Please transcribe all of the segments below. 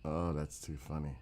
Oh, that's too funny.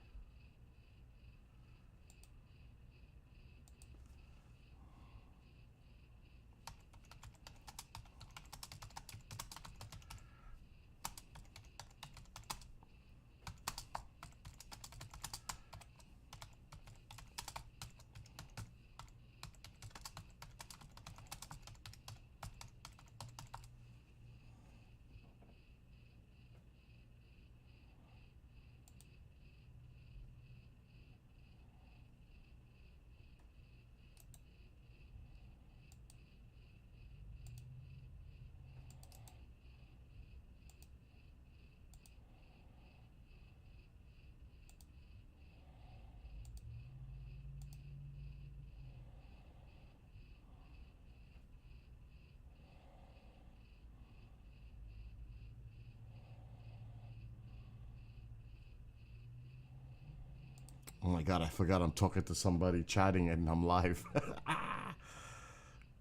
Oh my god, I forgot I'm talking to somebody, chatting, and I'm live.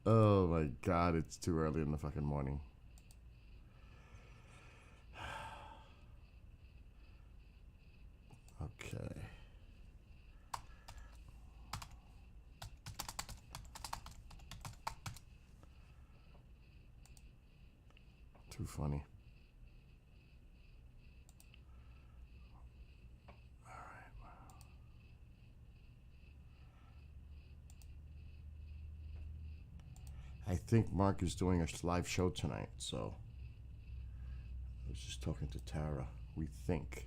Oh my god, it's too early in the fucking morning. Okay. Too funny. I think Mark is doing a live show tonight, so I was just talking to Tara. We think.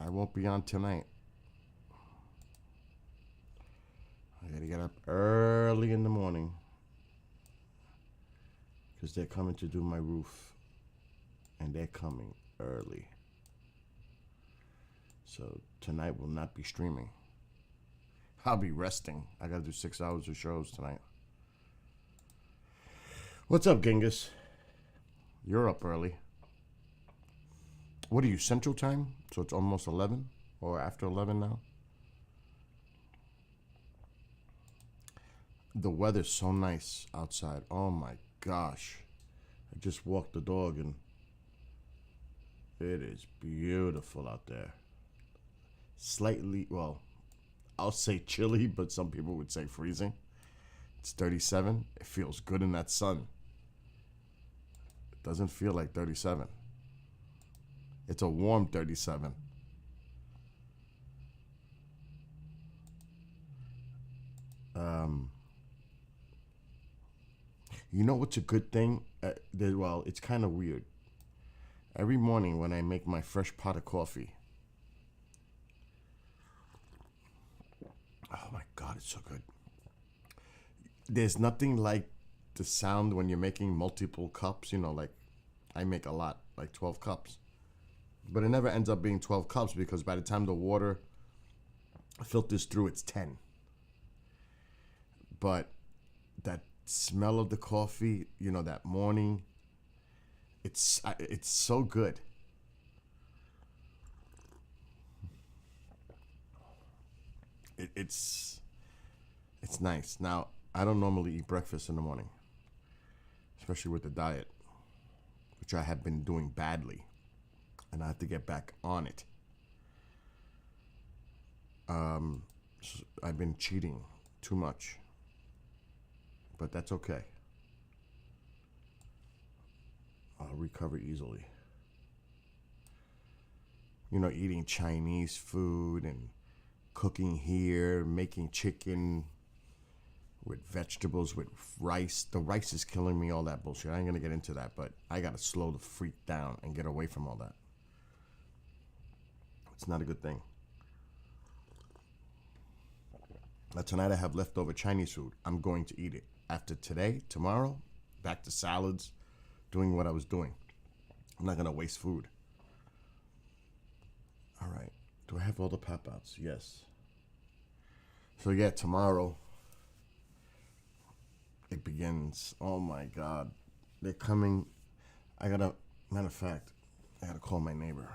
I won't be on tonight. I gotta get up early in the morning because they're coming to do my roof, and they're coming early. So tonight will not be streaming. I'll be resting. I gotta do 6 hours of shows tonight. What's up, Genghis? You're up early. What are you, Central Time? So it's almost 11? Or after 11 now? The weather's so nice outside. Oh my gosh. I just walked the dog and it is beautiful out there. Slightly, well, I'll say chilly, but some people would say freezing. It's 37. It feels good in that sun. It doesn't feel like 37. It's a warm 37. You know what's a good thing? Well, it's kind of weird. Every morning when I make my fresh pot of coffee, oh my God, it's so good. There's nothing like the sound when you're making multiple cups. You know, like I make a lot, like 12 cups. But it never ends up being 12 cups because by the time the water filters through, it's 10. But that smell of the coffee, you know, that morning, it's so good. It's nice. Now, I don't normally eat breakfast in the morning, especially with the diet, which I have been doing badly, and I have to get back on it. I've been cheating too much, but that's okay. I'll recover easily. You know, eating Chinese food and cooking here, making chicken with vegetables, with rice. The rice is killing me, all that bullshit. I ain't gonna get into that, but I gotta slow the freak down and get away from all that. It's not a good thing. Now, tonight I have leftover Chinese food. I'm going to eat it. After today, tomorrow, back to salads, doing what I was doing. I'm not gonna waste food. All right. Do I have all the pop outs? Yes. So yeah, tomorrow it begins. Oh my God, they're coming. I gotta. Matter of fact, I gotta call my neighbor.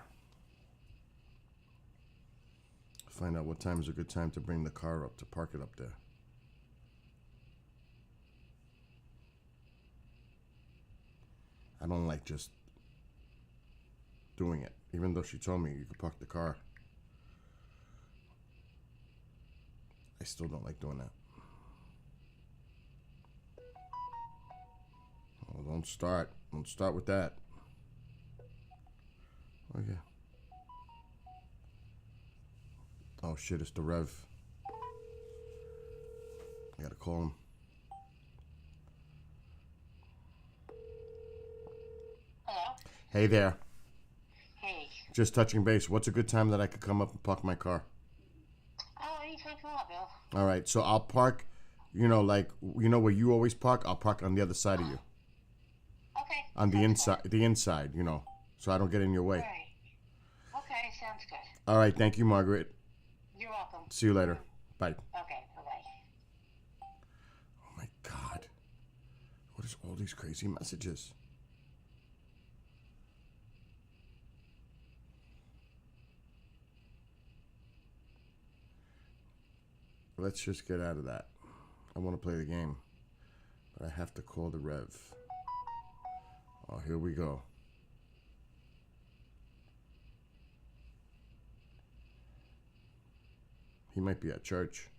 Find out what time is a good time to bring the car up, to park it up there. I don't like just doing it, even though she told me you could park the car. I still don't like doing that. Oh, don't start. Don't start with that. Okay. Oh shit, it's the Rev. I gotta call him. Hello? Hey there. Hey. Just touching base. What's a good time that I could come up and park my car? Oh, anytime you want, Bill. All right, so I'll park, like, where you always park? I'll park on the other side of you. Okay. On the sounds inside, good. the inside, so I don't get in your way. Right. Okay, sounds good. All right, thank you, Margaret. You're welcome. See you later. Bye. Okay, bye-bye. Oh my God. What is all these crazy messages? Let's just get out of that. I want to play the game, but I have to call the Rev. Oh, here we go. He might be at church.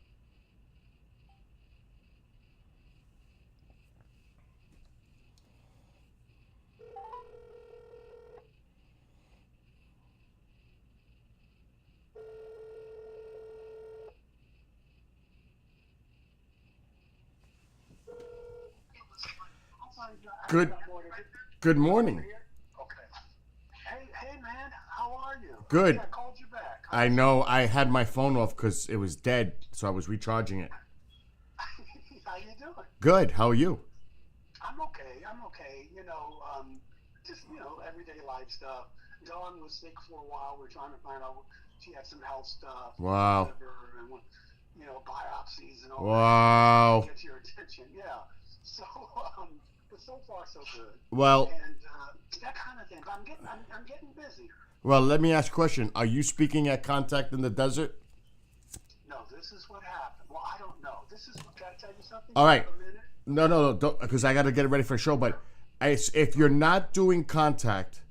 Good morning. Okay. Hey, man, how are you? Good. Yeah, I called you back. I know I had my phone off because it was dead, so I was recharging it. How you doing? Good. How are you? I'm okay. Just everyday life stuff. Dawn was sick for a while. We're trying to find out. She had some health stuff. Wow. Liver and biopsies and all Wow. that. Get your attention. Yeah. So, but so far so good. Well, And that kind of thing. But I'm getting busy. well, let me ask a question. Are you speaking at Contact in the Desert? No, this is what happened. Well, I don't know. Can I tell you something? All right. A minute? No, don't, because I got to get it ready for a show. But if you're not doing Contact,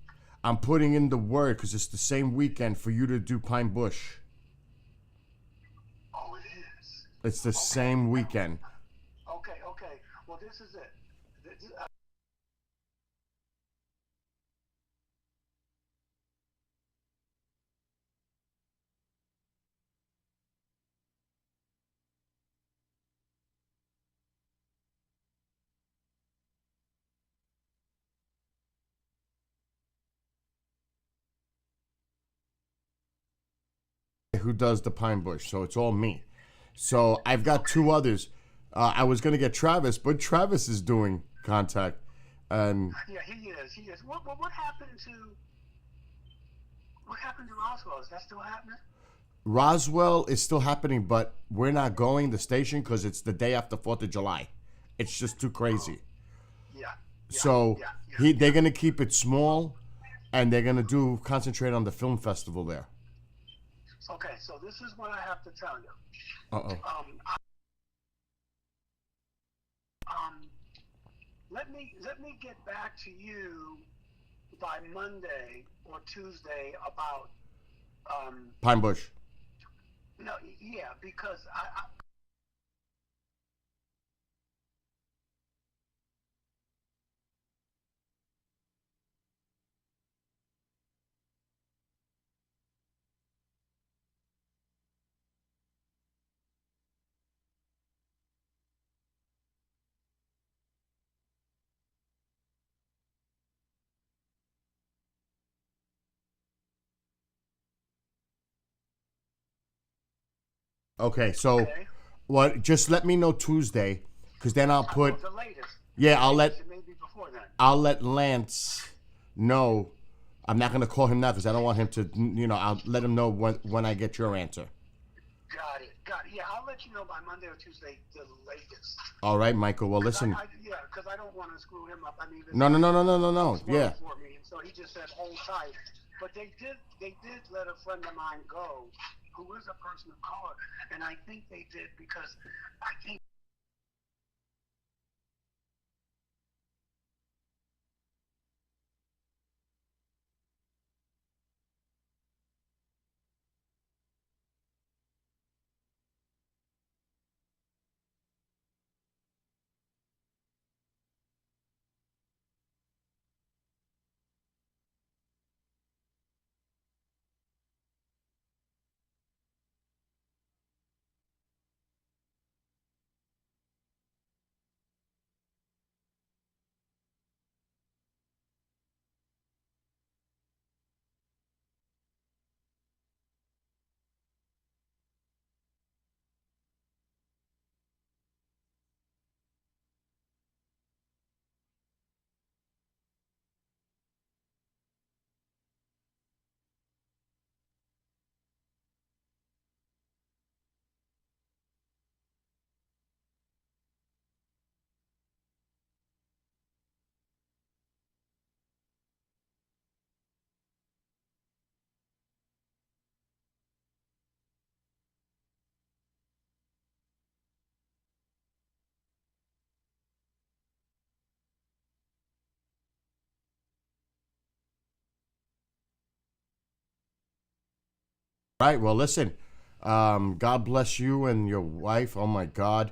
I'm putting in the word because it's the same weekend for you to do Pine Bush. Oh, it is. It's the same weekend. Okay. Well, this is it. Who does the Pine Bush? So it's all me. So I've got two others. I was going to get Travis, but Travis is doing Contact. And Yeah, he is. What happened to Roswell? Is that still happening? Roswell is still happening, but we're not going, the station, because it's the day after 4th of July. It's just too crazy. Yeah. So they're going to keep it small, and they're going to concentrate on the film festival there. Okay, so this is what I have to tell you. Uh-oh. Let me get back to you by Monday or Tuesday about Pine Bush. no, yeah, because I Okay, so what? Just let me know Tuesday, because then I'll put. the latest. Yeah, Maybe before then. I'll let Lance know. I'm not gonna call him now because I don't want him to. I'll let him know when I get your answer. Got it. Yeah, I'll let you know by Monday or Tuesday the latest. All right, Michael. Well, listen. Because I don't want to screw him up. I mean, No. Yeah. For me, so he just said hold tight. But they did let a friend of mine go who is a person of color, and I think they did because I think. Right. Well, listen. God bless you and your wife. Oh my God.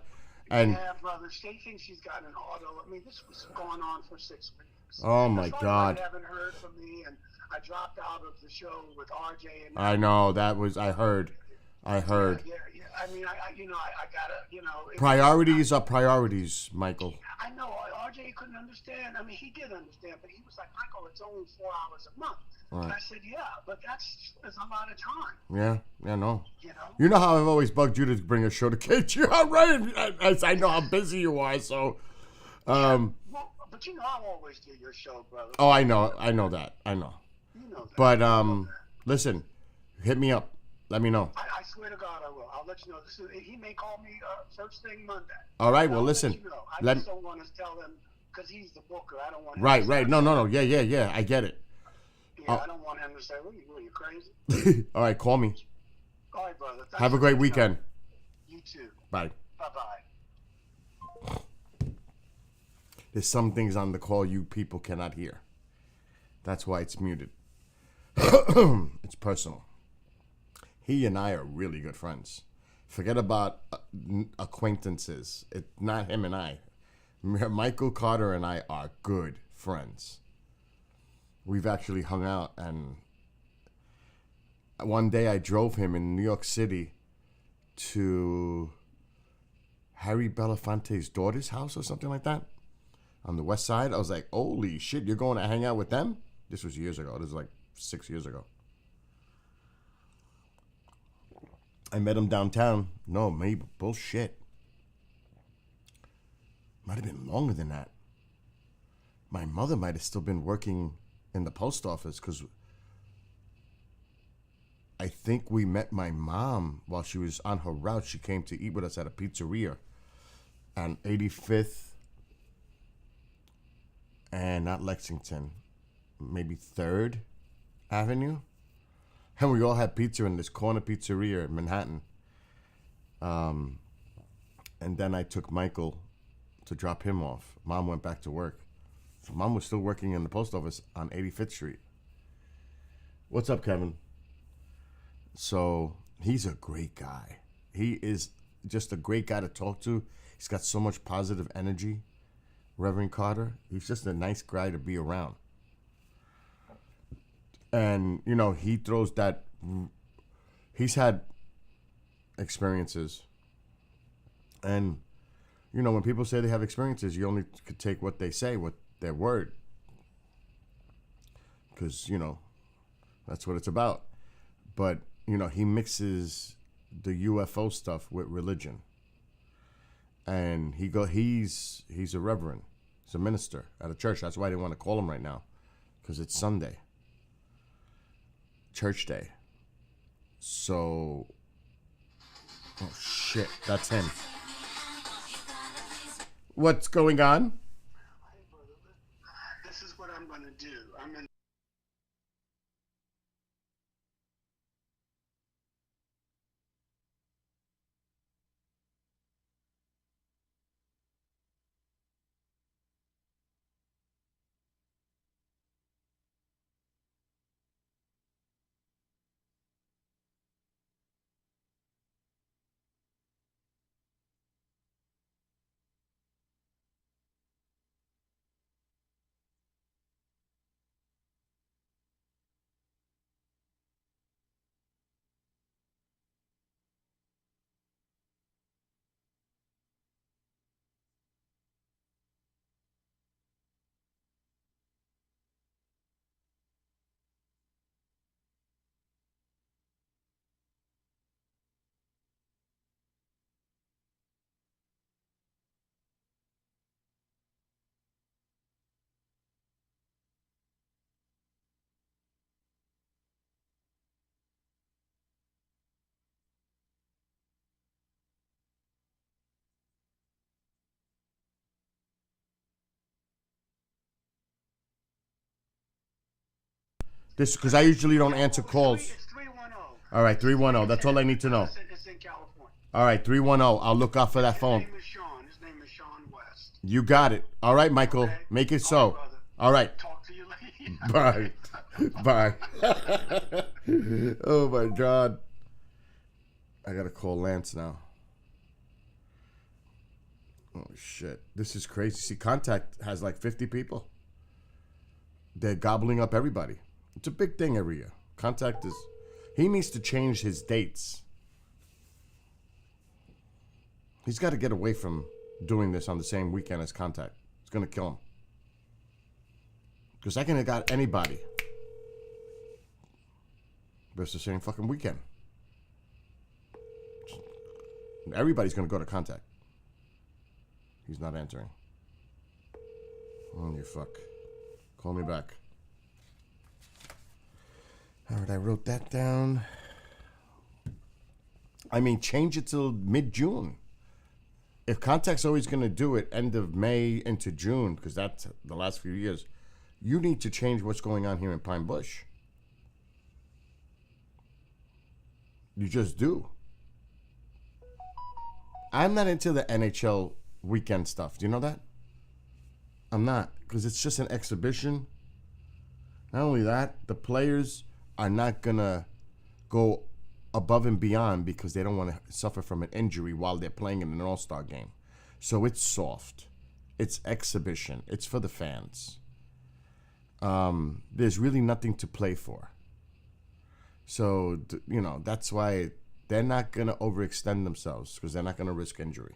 And Yeah, brother. She thinks she's got an auto. I mean, this was going on for 6 weeks. oh That's my why God. you haven't heard from me, and I dropped out of the show with RJ. And I know that was. I heard. I heard. yeah. I mean, I gotta, Priorities are priorities, Michael. I know RJ couldn't understand. I mean, he did understand, but he was like, Michael, it's only 4 hours a month. And I Right. said, yeah, but that's a lot of time. Yeah. Yeah. No. You know. You know how I've always bugged you to bring a show to KGR, right? I know how busy you are, so. Well, but I'll always do your show, brother. Oh, I know that. I know. You know that. But You know that. listen, hit me up. Let me know. I swear to God, I will. I'll let you know. He may call me first thing Monday. All right. And Well, I'll listen. Let you know. I Let just don't want to tell him because he's the booker. I don't want. Him right. to Right. say, No. Yeah. I get it. Yeah, Oh. I don't want him to say, "What are you crazy?" All right. Call me. All right, brother. Thanks Have a for great reaching out. weekend. You too. Bye. Bye bye. There's some things on the call you people cannot hear. That's why it's muted. It's personal. He and I are really good friends. Forget about acquaintances. It's not him and I. Michael Carter and I are good friends. We've actually hung out, and one day I drove him in New York City to Harry Belafonte's daughter's house or something like that on the west side. I was like, holy shit, you're going to hang out with them? This was years ago. This was like 6 years ago. I met him downtown. No, maybe bullshit. Might have been longer than that. My mother might have still been working in the post office because I think we met my mom while she was on her route. She came to eat with us at a pizzeria on 85th and not Lexington, maybe 3rd Avenue. And we all had pizza in this corner pizzeria in Manhattan. And then I took Michael to drop him off. Mom went back to work. So Mom was still working in the post office on 85th Street. What's up, Kevin? So he's a great guy. He is just a great guy to talk to. He's got so much positive energy, Reverend Carter. He's just a nice guy to be around. And, he throws that. He's had experiences. And, when people say they have experiences, you only could take what they say, what their word. Because, that's what it's about. But, he mixes the UFO stuff with religion. And he's a reverend. He's a minister at a church. That's why I didn't want to call him right now. Because it's Sunday. Church day. So, oh shit, that's him. What's going on? Hey, brother, this is what I'm gonna do. I'm in This because I usually don't answer calls. It's 310. All right, 310. That's all I need to know. It's in California. All right, 310. I'll look out for that phone. His name is Sean West. You got it. All right, Michael. Okay. Make it All so. right, brother. All right. Talk to you later. Bye. Bye. Oh my God. I gotta call Lance now. Oh shit. This is crazy. See, Contact has like 50 people. They're gobbling up everybody. It's a big thing every year. Contact is... He needs to change his dates. He's got to get away from doing this on the same weekend as Contact. It's going to kill him. Because I can have got anybody. But it's the same fucking weekend. Everybody's going to go to Contact. He's not answering. Oh, you fuck. Call me back. All right, I wrote that down. I mean, change it till mid-June. If Contact's always going to do it end of May into June, because that's the last few years, you need to change what's going on here in Pine Bush. You just do. I'm not into the NHL weekend stuff. Do you know that? I'm not, because it's just an exhibition. Not only that, the players are not going to go above and beyond because they don't want to suffer from an injury while they're playing in an all-star game. So it's soft. It's exhibition. It's for the fans. There's really nothing to play for. So, you know, that's why they're not going to overextend themselves because they're not going to risk injury.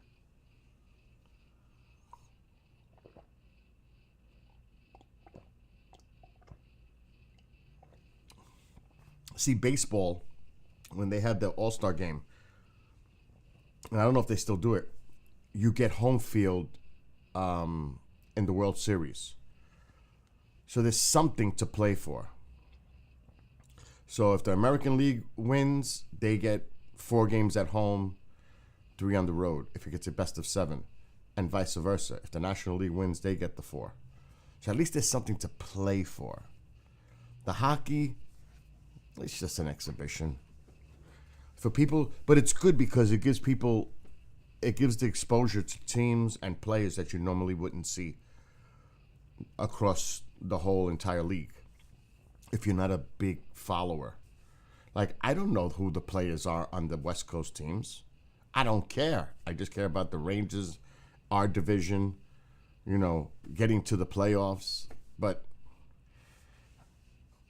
See, baseball, when they had the All-Star game, and I don't know if they still do it, you get home field in the World Series. So there's something to play for. So if the American League wins, they get 4 games at home, 3 on the road, if it gets a best of 7, and vice versa. If the National League wins, they get the 4. So at least there's something to play for. The hockey, it's just an exhibition for people, but it's good because it gives people, it gives the exposure to teams and players that you normally wouldn't see across the whole entire league if you're not a big follower. Like, I don't know who the players are on the West Coast teams. I don't care. I just care about the Rangers, our division, you know, getting to the playoffs. But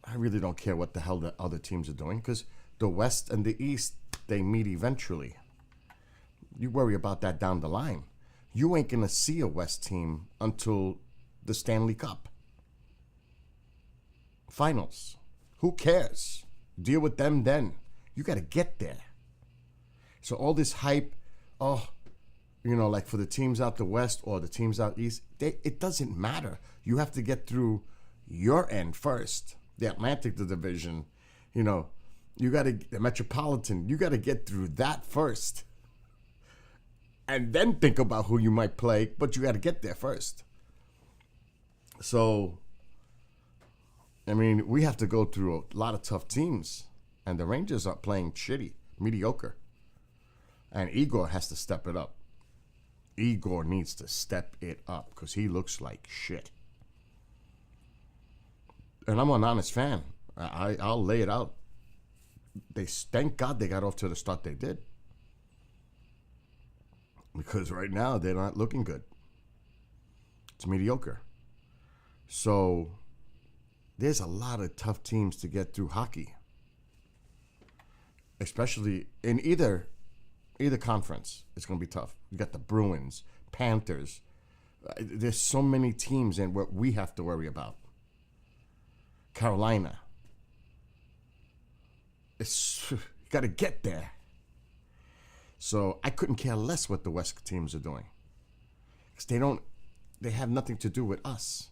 I really don't care what the hell the other teams are doing because the West and the East, they meet eventually. You worry about that down the line. You ain't going to see a West team until the Stanley Cup Finals. Who cares? Deal with them then. You got to get there. So all this hype, oh, you know, like for the teams out the West or the teams out East, it doesn't matter. You have to get through your end first. The Atlantic Division, you know, you got to, the Metropolitan, you got to get through that first. And then think about who you might play, but you got to get there first. So, I mean, we have to go through a lot of tough teams. And the Rangers are playing shitty, mediocre. And Igor has to step it up. Igor needs to step it up because he looks like shit. And I'm an honest fan. I'll lay it out. Thank God they got off to the start they did. Because right now they're not looking good. It's mediocre. So there's a lot of tough teams to get through hockey. Especially in either conference. It's going to be tough. You got the Bruins, Panthers. There's so many teams in what we have to worry about. Carolina. You got to get there. So I couldn't care less what the West teams are doing. Because they have nothing to do with us.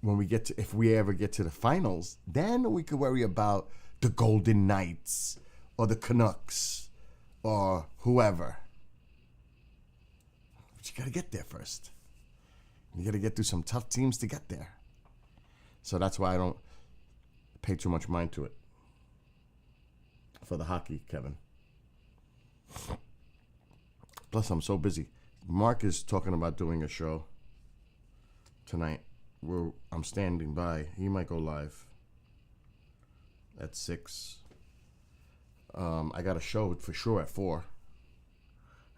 When we if we ever get to the finals, then we could worry about the Golden Knights or the Canucks or whoever. But you got to get there first. You got to get through some tough teams to get there. So that's why pay too much mind to it. For the hockey, Kevin. Plus, I'm so busy. Mark is talking about doing a show tonight where I'm standing by. He might go live at 6. I got a show for sure at 4.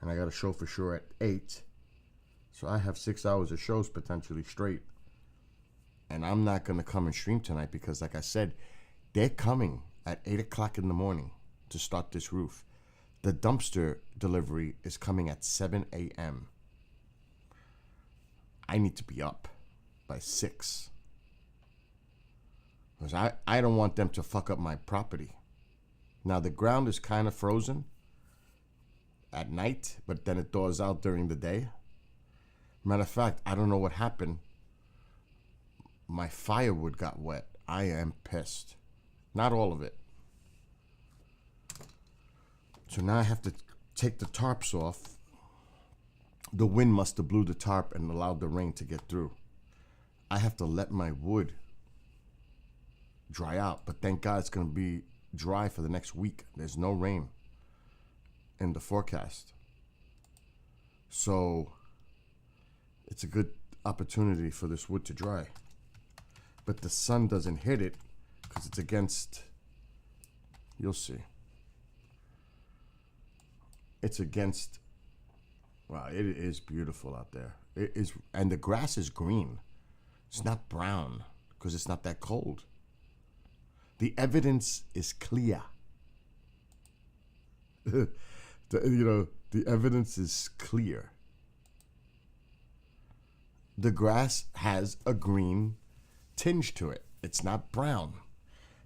And I got a show for sure at 8. So I have 6 hours of shows potentially straight. And I'm not going to come and stream tonight because, like I said, they're coming at 8 o'clock in the morning to start this roof. The dumpster delivery is coming at 7 a.m. I need to be up by 6. Because I don't want them to fuck up my property. Now, the ground is kind of frozen at night, but then it thaws out during the day. Matter of fact, I don't know what happened. My firewood got wet. I am pissed. Not all of it. So now I have to take the tarps off. The wind must have blew the tarp and allowed the rain to get through. I have to let my wood dry out. But thank God it's going to be dry for the next week. There's no rain in the forecast. So it's a good opportunity for this wood to dry. But the sun doesn't hit it because it's against, you'll see. It's against, wow, it is beautiful out there. It is, and the grass is green. It's not brown because it's not that cold. The evidence is clear. The evidence is clear. The grass has a green tinge to it. It's not brown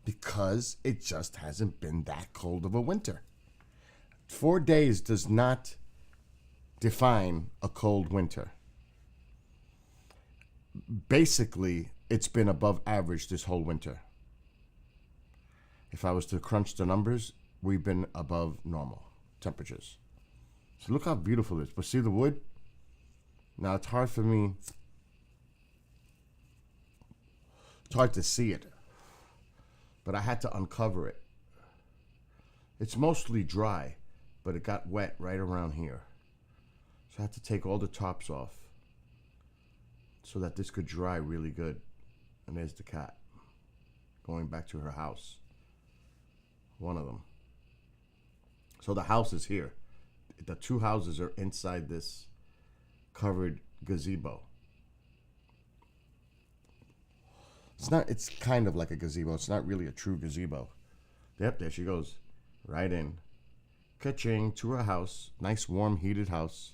because it just hasn't been that cold of a winter. 4 days does not define a cold winter. Basically, it's been above average this whole winter. If I was to crunch the numbers, we've been above normal temperatures. So look how beautiful it is. But see the wood? Now it's hard for me. It's hard to see it. But I had to uncover it. It's mostly dry, but it got wet right around here. So I had to take all the tops off so that this could dry really good. And there's the cat going back to her house. One of them. So the house is here. The 2 houses are inside this covered gazebo. It's kind of like a gazebo. It's not really a true gazebo. Yep, there she goes. Right in. Ka-ching, to her house. Nice, warm, heated house.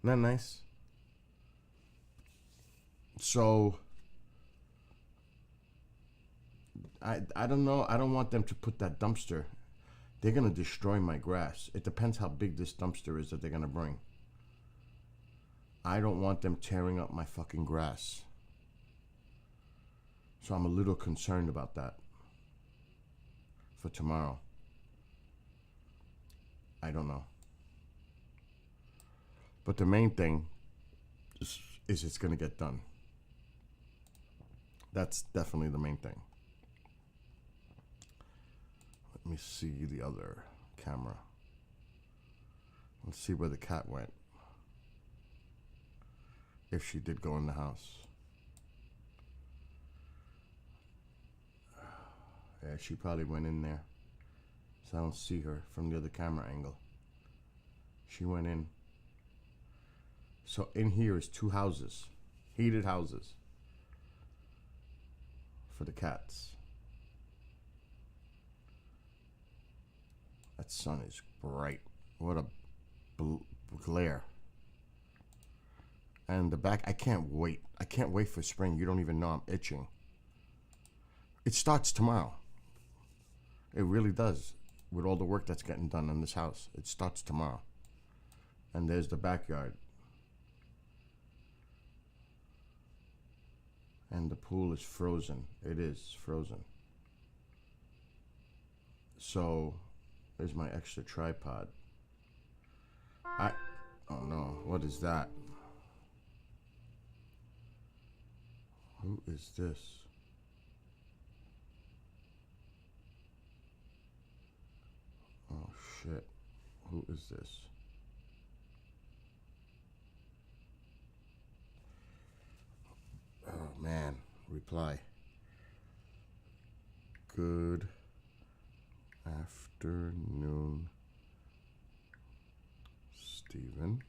Isn't that nice? So, I don't know. I don't want them to put that dumpster. They're going to destroy my grass. It depends how big this dumpster is that they're going to bring. I don't want them tearing up my fucking grass. So I'm a little concerned about that for tomorrow. I don't know. But the main thing is it's going to get done. That's definitely the main thing. Let me see the other camera. Let's see where the cat went. If she did go in the house. Yeah, she probably went in there. So I don't see her from the other camera angle. She went in. So in here is 2 houses. Heated houses. For the cats. That sun is bright. What a glare. And the back, I can't wait. I can't wait for spring. You don't even know I'm itching. It starts tomorrow. It really does. With all the work that's getting done in this house. It starts tomorrow. And there's the backyard. And the pool is frozen. It is frozen. So, there's my extra tripod. Oh no, what is that? Who is this? shit. Who is this? Oh, man. Reply. Good afternoon, Stephen.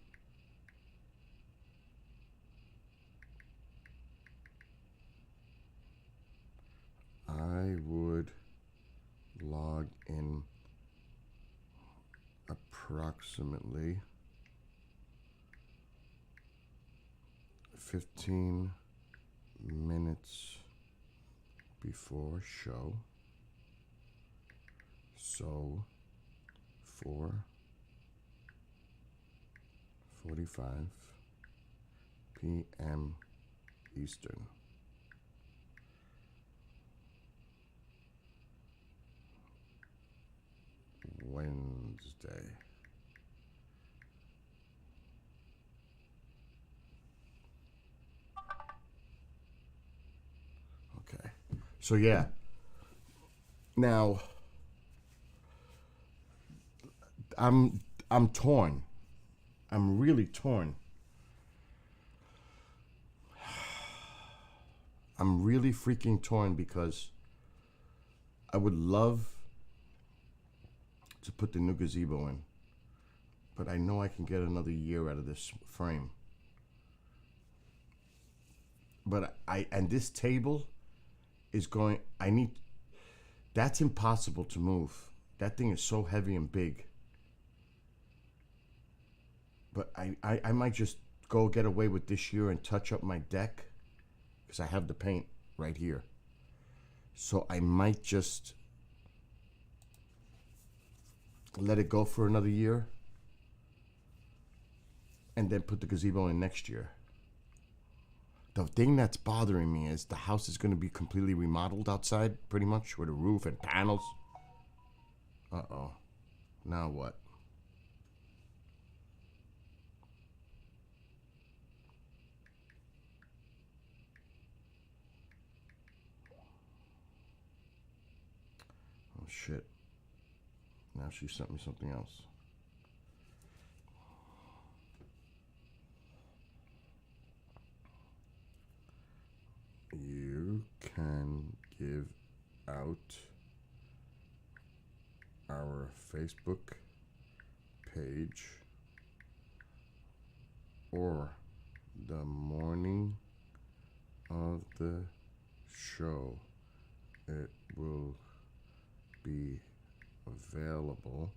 I would log in approximately 15 minutes before show. So 4:45 p.m. Eastern. Wednesday. Okay. So yeah. Now I'm torn. I'm really torn. I'm really freaking torn because I would love to put the new gazebo in, but I know I can get another year out of this frame. But and this table is going, that's impossible to move. That thing is so heavy and big. But I might just go get away with this year and touch up my deck because I have the paint right here. So I might just let it go for another year and then put the gazebo in next year. The thing that's bothering me is the house is going to be completely remodeled outside, pretty much, with a roof and panels. Uh-oh. Now what? Oh, shit. Now she sent me something else. You can give out our Facebook page or the morning of the show. It will be available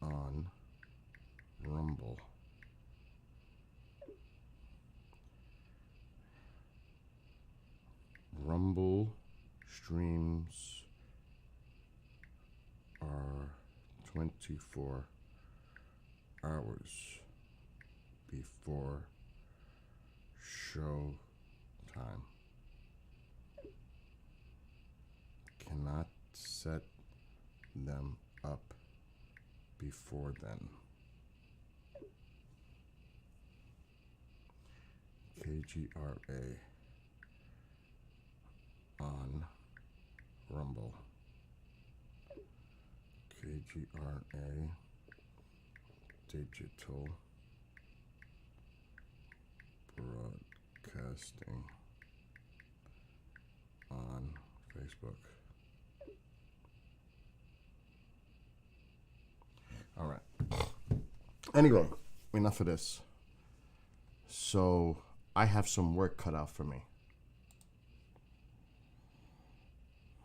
on Rumble. Rumble streams are 24 hours before show time. Cannot set them up before then. KGRA on Rumble. KGRA Digital Broadcasting on Facebook. All right. Anyway, enough of this. So I have some work cut out for me.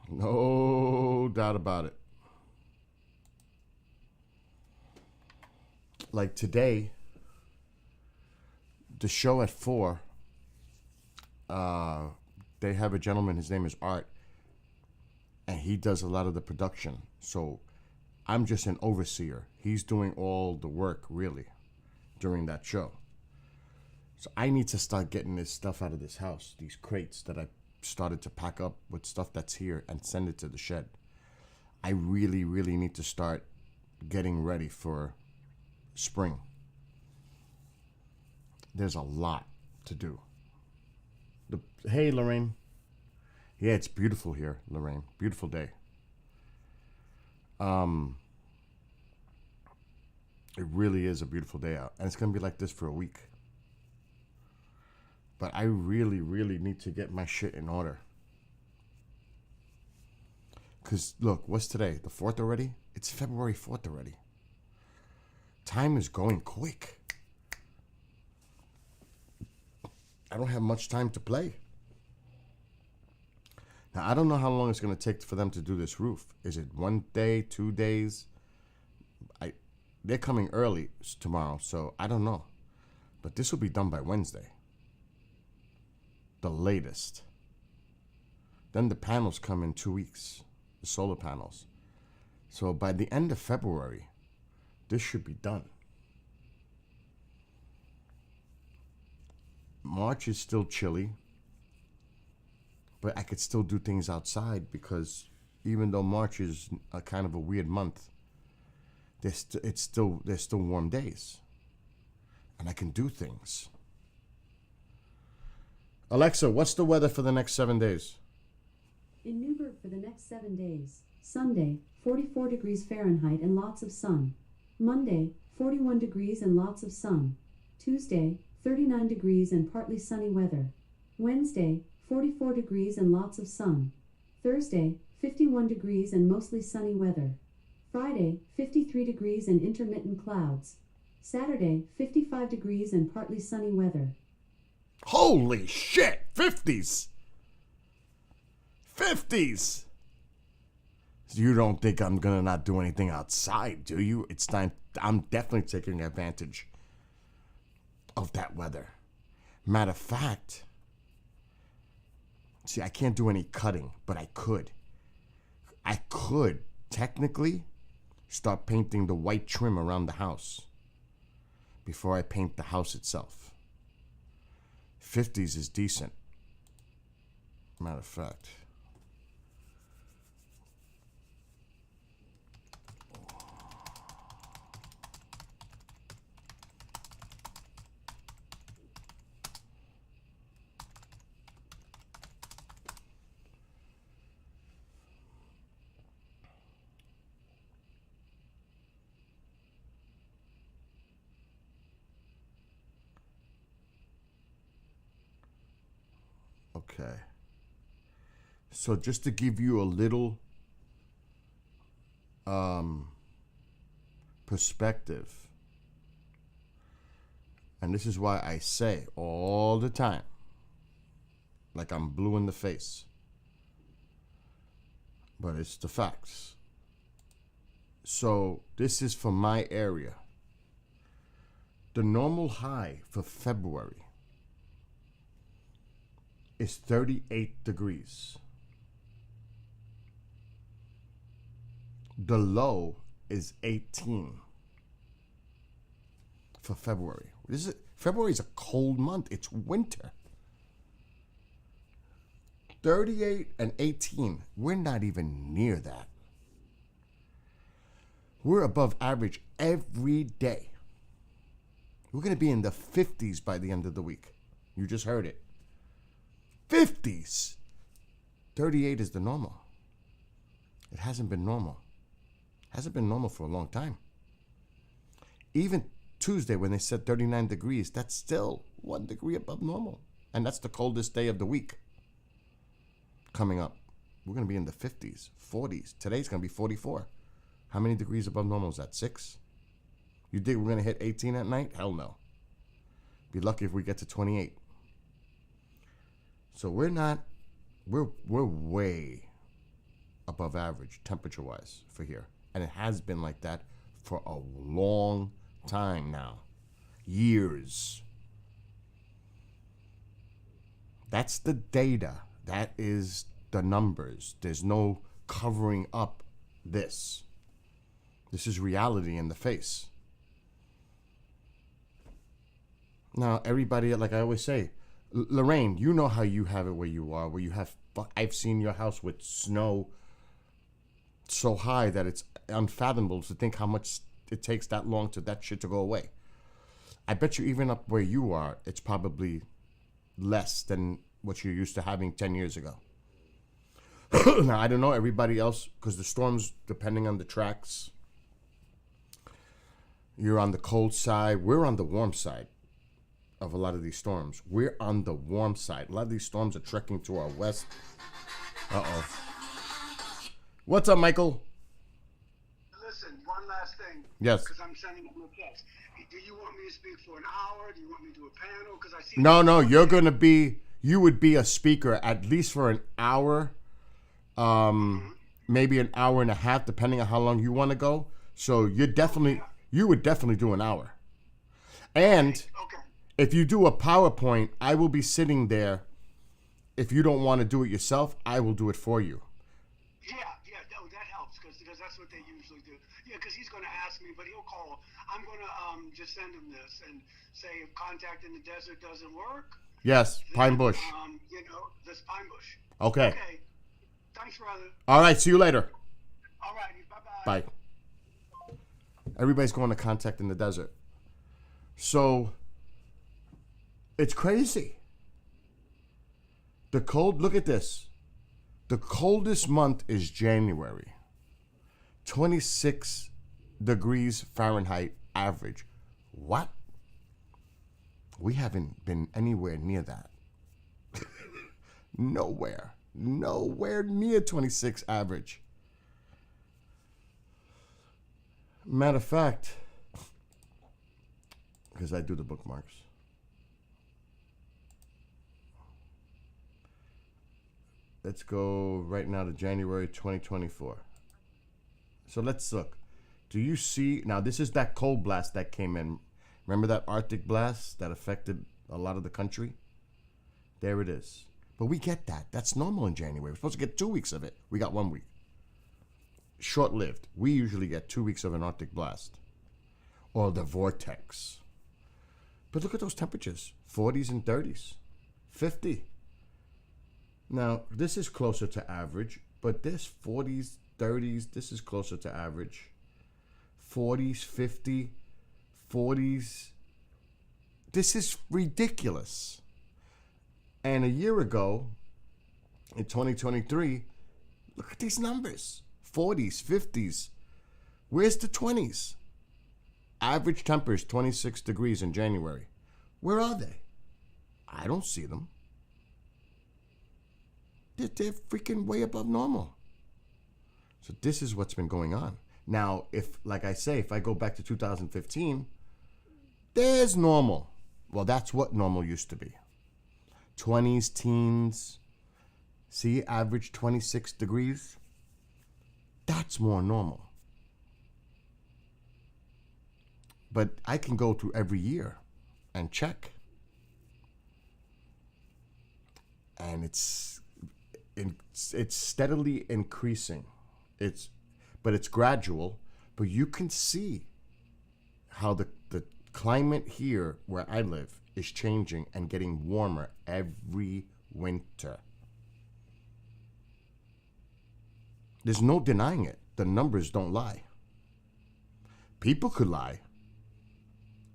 No doubt about it. Like today, the show at 4, they have a gentleman, his name is Art, and he does a lot of the production. So I'm just an overseer. He's doing all the work, really, during that show. So I need to start getting this stuff out of this house, these crates that I started to pack up with stuff that's here and send it to the shed. I really, really need to start getting ready for spring. There's a lot to do. Hey, Lorraine. Yeah, it's beautiful here, Lorraine. Beautiful day. It really is a beautiful day out, and it's gonna be like this for a week. But I really, really need to get my shit in order. Cause look, what's today? The 4th already? It's February 4th already. Time is going quick. I don't have much time to play. Now I don't know how long it's gonna take for them to do this roof. Is it 1 day, 2 days? They're coming early tomorrow, so I don't know. But this will be done by Wednesday. The latest. Then the panels come in 2 weeks. The solar panels. So by the end of February, this should be done. March is still chilly. But I could still do things outside because even though March is a kind of a weird month, there's still warm days, and I can do things. Alexa, what's the weather for the next 7 days? In Newburgh for the next 7 days. Sunday, 44 degrees Fahrenheit and lots of sun. Monday, 41 degrees and lots of sun. Tuesday, 39 degrees and partly sunny weather. Wednesday, 44 degrees and lots of sun. Thursday, 51 degrees and mostly sunny weather. Friday, 53 degrees and intermittent clouds. Saturday, 55 degrees and partly sunny weather. Holy shit! 50s! 50s! You don't think I'm gonna not do anything outside, do you? It's time. I'm definitely taking advantage of that weather. Matter of fact, see, I can't do any cutting, but I could. I could technically start painting the white trim around the house before I paint the house itself. 50s is decent. Matter of fact. Okay. So just to give you a little perspective, and this is why I say all the time, like I'm blue in the face, but it's the facts. So this is for my area. The normal high for February is 38 degrees. The low is 18 for February. February is a cold month. It's winter. 38 and 18. We're not even near that. We're above average every day. We're going to be in the 50s by the end of the week. You just heard it. 50s. 38 is the normal. It hasn't been normal. Hasn't been normal for a long time. Even Tuesday when they said 39 degrees, that's still 1 degree above normal. And that's the coldest day of the week. Coming up. We're going to be in the 50s, 40s. Today's going to be 44. How many degrees above normal is that? 6? You think we're going to hit 18 at night? Hell no. Be lucky if we get to 28. So we're way above average temperature-wise for here. And it has been like that for a long time now. Years. That's the data. That is the numbers. There's no covering up this. This is reality in the face. Now, everybody, like I always say, Lorraine, you know how you have it where you are, where you have, I've seen your house with snow so high that it's unfathomable to think how much it takes that long to that shit to go away. I bet you even up where you are, it's probably less than what you're used to having 10 years ago. Now, I don't know everybody else, because the storms, depending on the tracks, you're on the cold side. We're on the warm side of a lot of these storms. We're on the warm side. A lot of these storms are trekking to our west. Uh-oh. What's up, Michael? Listen, one last thing. Yes. Because I'm sending you a text. Do you want me to speak for an hour? Do you want me to do a panel? Because I see. No, you would be a speaker at least for an hour, maybe an hour and a half, depending on how long you want to go. So you would definitely do an hour. And Okay. if you do a PowerPoint, I will be sitting there. If you don't want to do it yourself, I will do it for you. Yeah, that helps because that's what they usually do. Yeah, because he's going to ask me, but he'll call. I'm going to just send him this and say if contact in the desert doesn't work. Yes, Pine then, Bush. This Pine Bush. Okay. Okay. Thanks, brother. All right, see you later. All righty. Bye-bye. Bye. Everybody's going to contact in the desert. So, it's crazy. Look at this. The coldest month is January. 26 degrees Fahrenheit average. What? We haven't been anywhere near that. Nowhere near 26 average. Matter of fact, because I do the bookmarks. Let's go right now to January 2024. So let's look. Do you see? Now, this is that cold blast that came in. Remember that Arctic blast that affected a lot of the country? There it is. But we get that. That's normal in January. We're supposed to get 2 weeks of it. We got 1 week. Short-lived. We usually get 2 weeks of an Arctic blast. Or the vortex. But look at those temperatures. 40s and 30s. 50. Now, this is closer to average. But this 40s, 30s, this is closer to average. 40s, 50, 40s. This is ridiculous. And a year ago, in 2023, look at these numbers. 40s, 50s. Where's the 20s? Average temperature 26 degrees in January. Where are they? I don't see them. They're freaking way above normal. So this is what's been going on. Now, if I go back to 2015, there's normal. Well, that's what normal used to be. 20s, teens. See, average 26 degrees. That's more normal. But I can go through every year and check. And it's steadily increasing. But it's gradual. But you can see how the climate here where I live is changing and getting warmer every winter. There's no denying it. The numbers don't lie. People could lie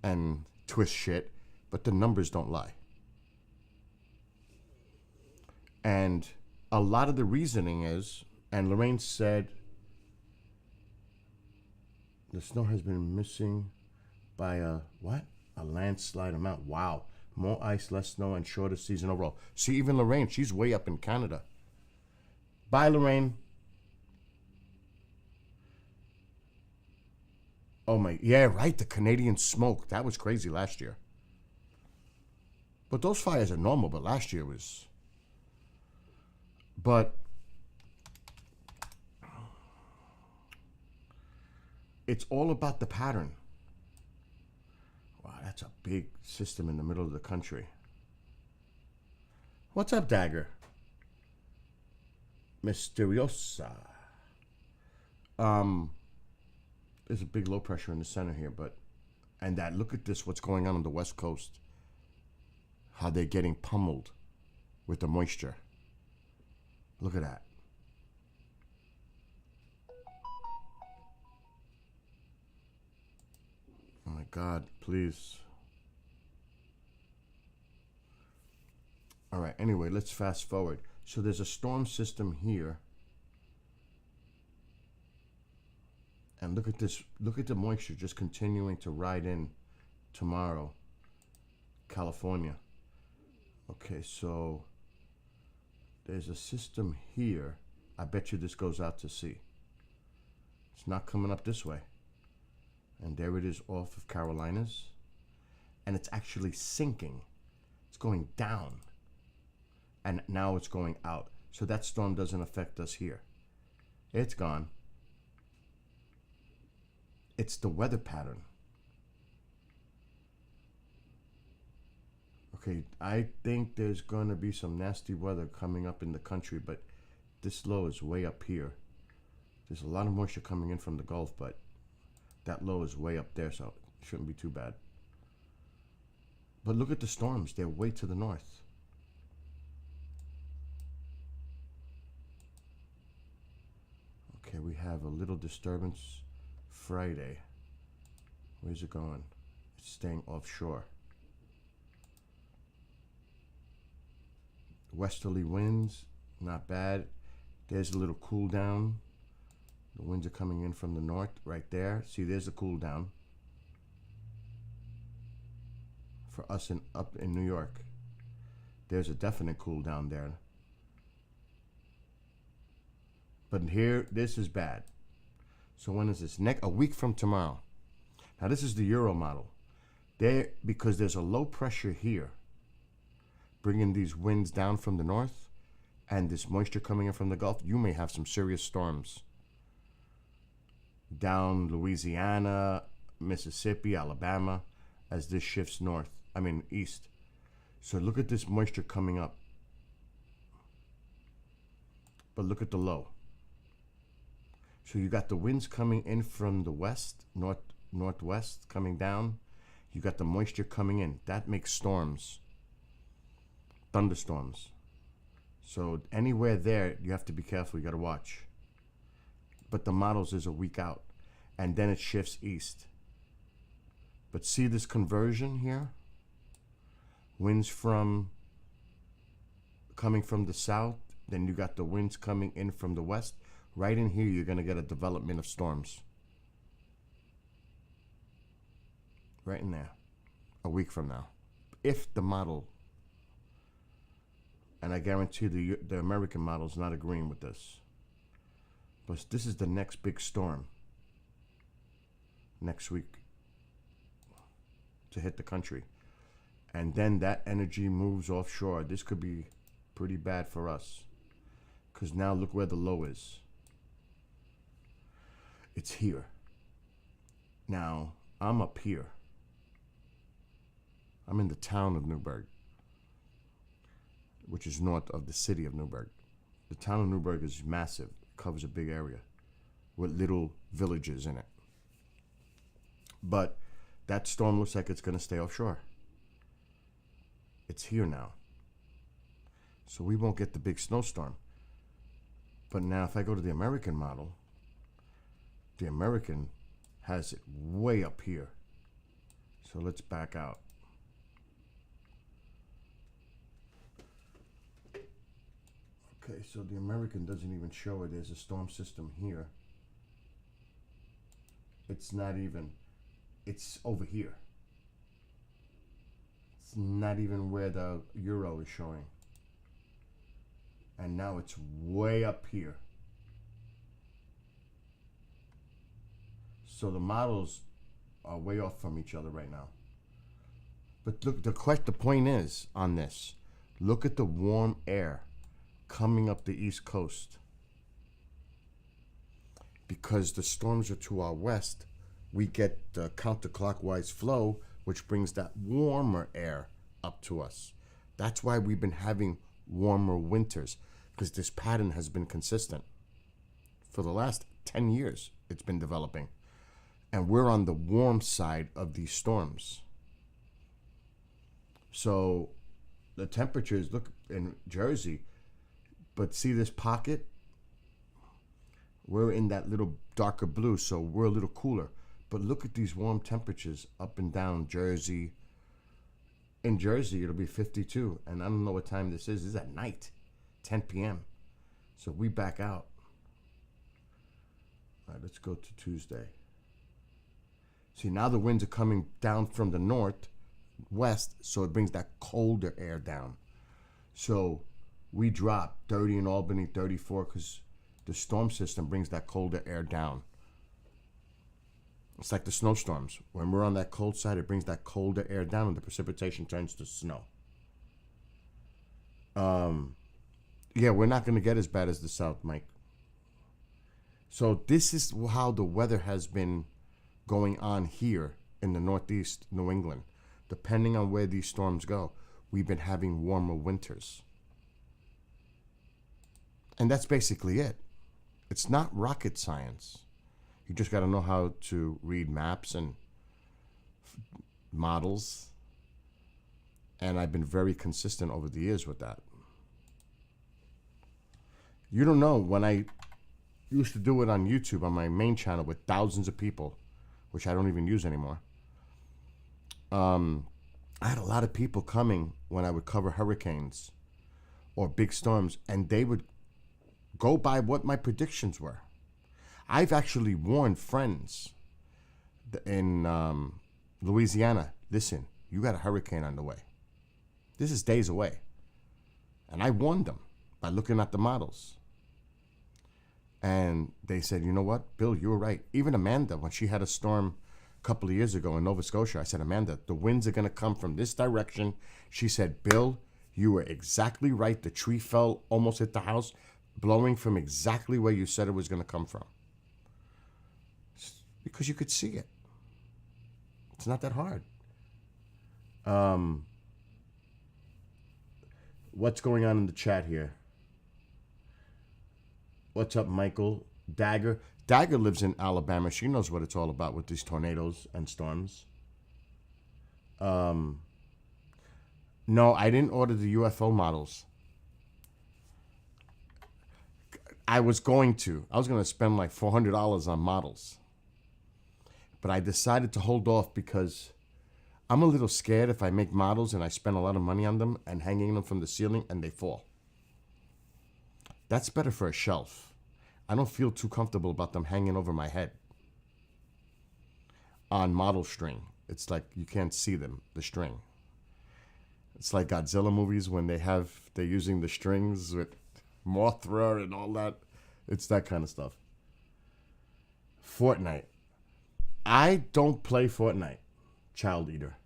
and twist shit, but the numbers don't lie. And a lot of the reasoning is, and Lorraine said, the snow has been missing by a landslide amount. Wow. More ice, less snow, and shorter seasonal roll. See, even Lorraine, she's way up in Canada. Bye, Lorraine. Oh my, yeah, right, the Canadian smoke. That was crazy last year. But those fires are normal, but last year was... But it's all about the pattern. Wow, that's a big system in the middle of the country. What's up, Dagger? Mysteriosa. There's a big low pressure in the center here, look at this, what's going on the West Coast. How they're getting pummeled with the moisture. Look at that. Oh my God, please. All right, anyway, let's fast forward. So there's a storm system here. And look at this. Look at the moisture just continuing to ride in tomorrow. California. Okay, so there's a system here. I bet you this goes out to sea. It's not coming up this way. And there it is off of Carolinas. And it's actually sinking. It's going down. And now it's going out. So that storm doesn't affect us here. It's gone. It's the weather pattern. Okay, I think there's going to be some nasty weather coming up in the country, but this low is way up here. There's a lot of moisture coming in from the Gulf, but that low is way up there, so it shouldn't be too bad. But look at the storms. They're way to the north. Okay, we have a little disturbance Friday. Where's it going? It's staying offshore. Westerly winds, not bad. There's a little cool down. The winds are coming in from the north right there. See, there's a cool down for us up in New York. There's a definite cool down there. But here, this is bad. So when is this? A week from tomorrow. Now this is the Euro model. Because there's a low pressure here, bringing these winds down from the north, and this moisture coming in from the Gulf, you may have some serious storms down Louisiana, Mississippi, Alabama, as this shifts east. So look at this moisture coming up. But look at the low. So you got the winds coming in from the west, northwest coming down. You got the moisture coming in. That makes storms, thunderstorms. So anywhere there, you have to be careful. You got to watch. But the models is a week out, and then it shifts east. But see this conversion here? Winds coming from the south, then you got the winds coming in from the west. Right in here, you're going to get a development of storms. Right in there. A week from now. If the model, and I guarantee the American model is not agreeing with this. But this is the next big storm. Next week. To hit the country. And then that energy moves offshore. This could be pretty bad for us. Because now look where the low is. It's here. Now, I'm up here. I'm in the town of Newburgh, which is north of the city of Newburgh. The town of Newburgh is massive. It covers a big area with little villages in it. But that storm looks like it's going to stay offshore. It's here now. So we won't get the big snowstorm. But now if I go to the American model, the American has it way up here. So let's back out. Okay, so the American doesn't even show it. There's a storm system here. It's not even, it's over here. It's not even where the Euro is showing. And now it's way up here. So the models are way off from each other right now. But look, the point is on this. Look at the warm air coming up the East Coast. Because the storms are to our west, we get the counterclockwise flow, which brings that warmer air up to us. That's why we've been having warmer winters, because this pattern has been consistent. For the last 10 years, it's been developing. And we're on the warm side of these storms. So the temperatures, look in Jersey, but see this pocket? We're in that little darker blue, so we're a little cooler. But look at these warm temperatures up and down Jersey. In Jersey, it'll be 52, and I don't know what time this is. This is at night. 10 p.m. So we back out. All right, let's go to Tuesday. See, now the winds are coming down from the north, west, so it brings that colder air down. So we drop 30 in Albany, 34, because the storm system brings that colder air down. It's like the snowstorms. When we're on that cold side, it brings that colder air down and the precipitation turns to snow. Yeah, we're not going to get as bad as the south, Mike. So this is how the weather has been going on here in the northeast New England. Depending on where these storms go, we've been having warmer winters. And that's basically it. It's not rocket science. You just got to know how to read maps and models. And I've been very consistent over the years with that. You don't know, when I used to do it on YouTube on my main channel with thousands of people, which I don't even use anymore. I had a lot of people coming when I would cover hurricanes or big storms, and they would go by what my predictions were. I've actually warned friends in Louisiana, listen, you got a hurricane on the way. This is days away. And I warned them by looking at the models. And they said, you know what, Bill, you were right. Even Amanda, when she had a storm a couple of years ago in Nova Scotia, I said, Amanda, the winds are going to come from this direction. She said, Bill, you were exactly right. The tree fell, almost hit the house, blowing from exactly where you said it was going to come from. Because you could see it. It's not that hard. What's going on in the chat here? What's up, Michael? Dagger. Dagger lives in Alabama. She knows what it's all about with these tornadoes and storms. No, I didn't order the UFO models. I was going to spend like $400 on models. But I decided to hold off because I'm a little scared if I make models and I spend a lot of money on them and hanging them from the ceiling and they fall. That's better for a shelf. I don't feel too comfortable about them hanging over my head on model string. It's like you can't see them, the string. It's like Godzilla movies when they're using the strings with Mothra and all that. It's that kind of stuff. Fortnite. I don't play Fortnite, child eater.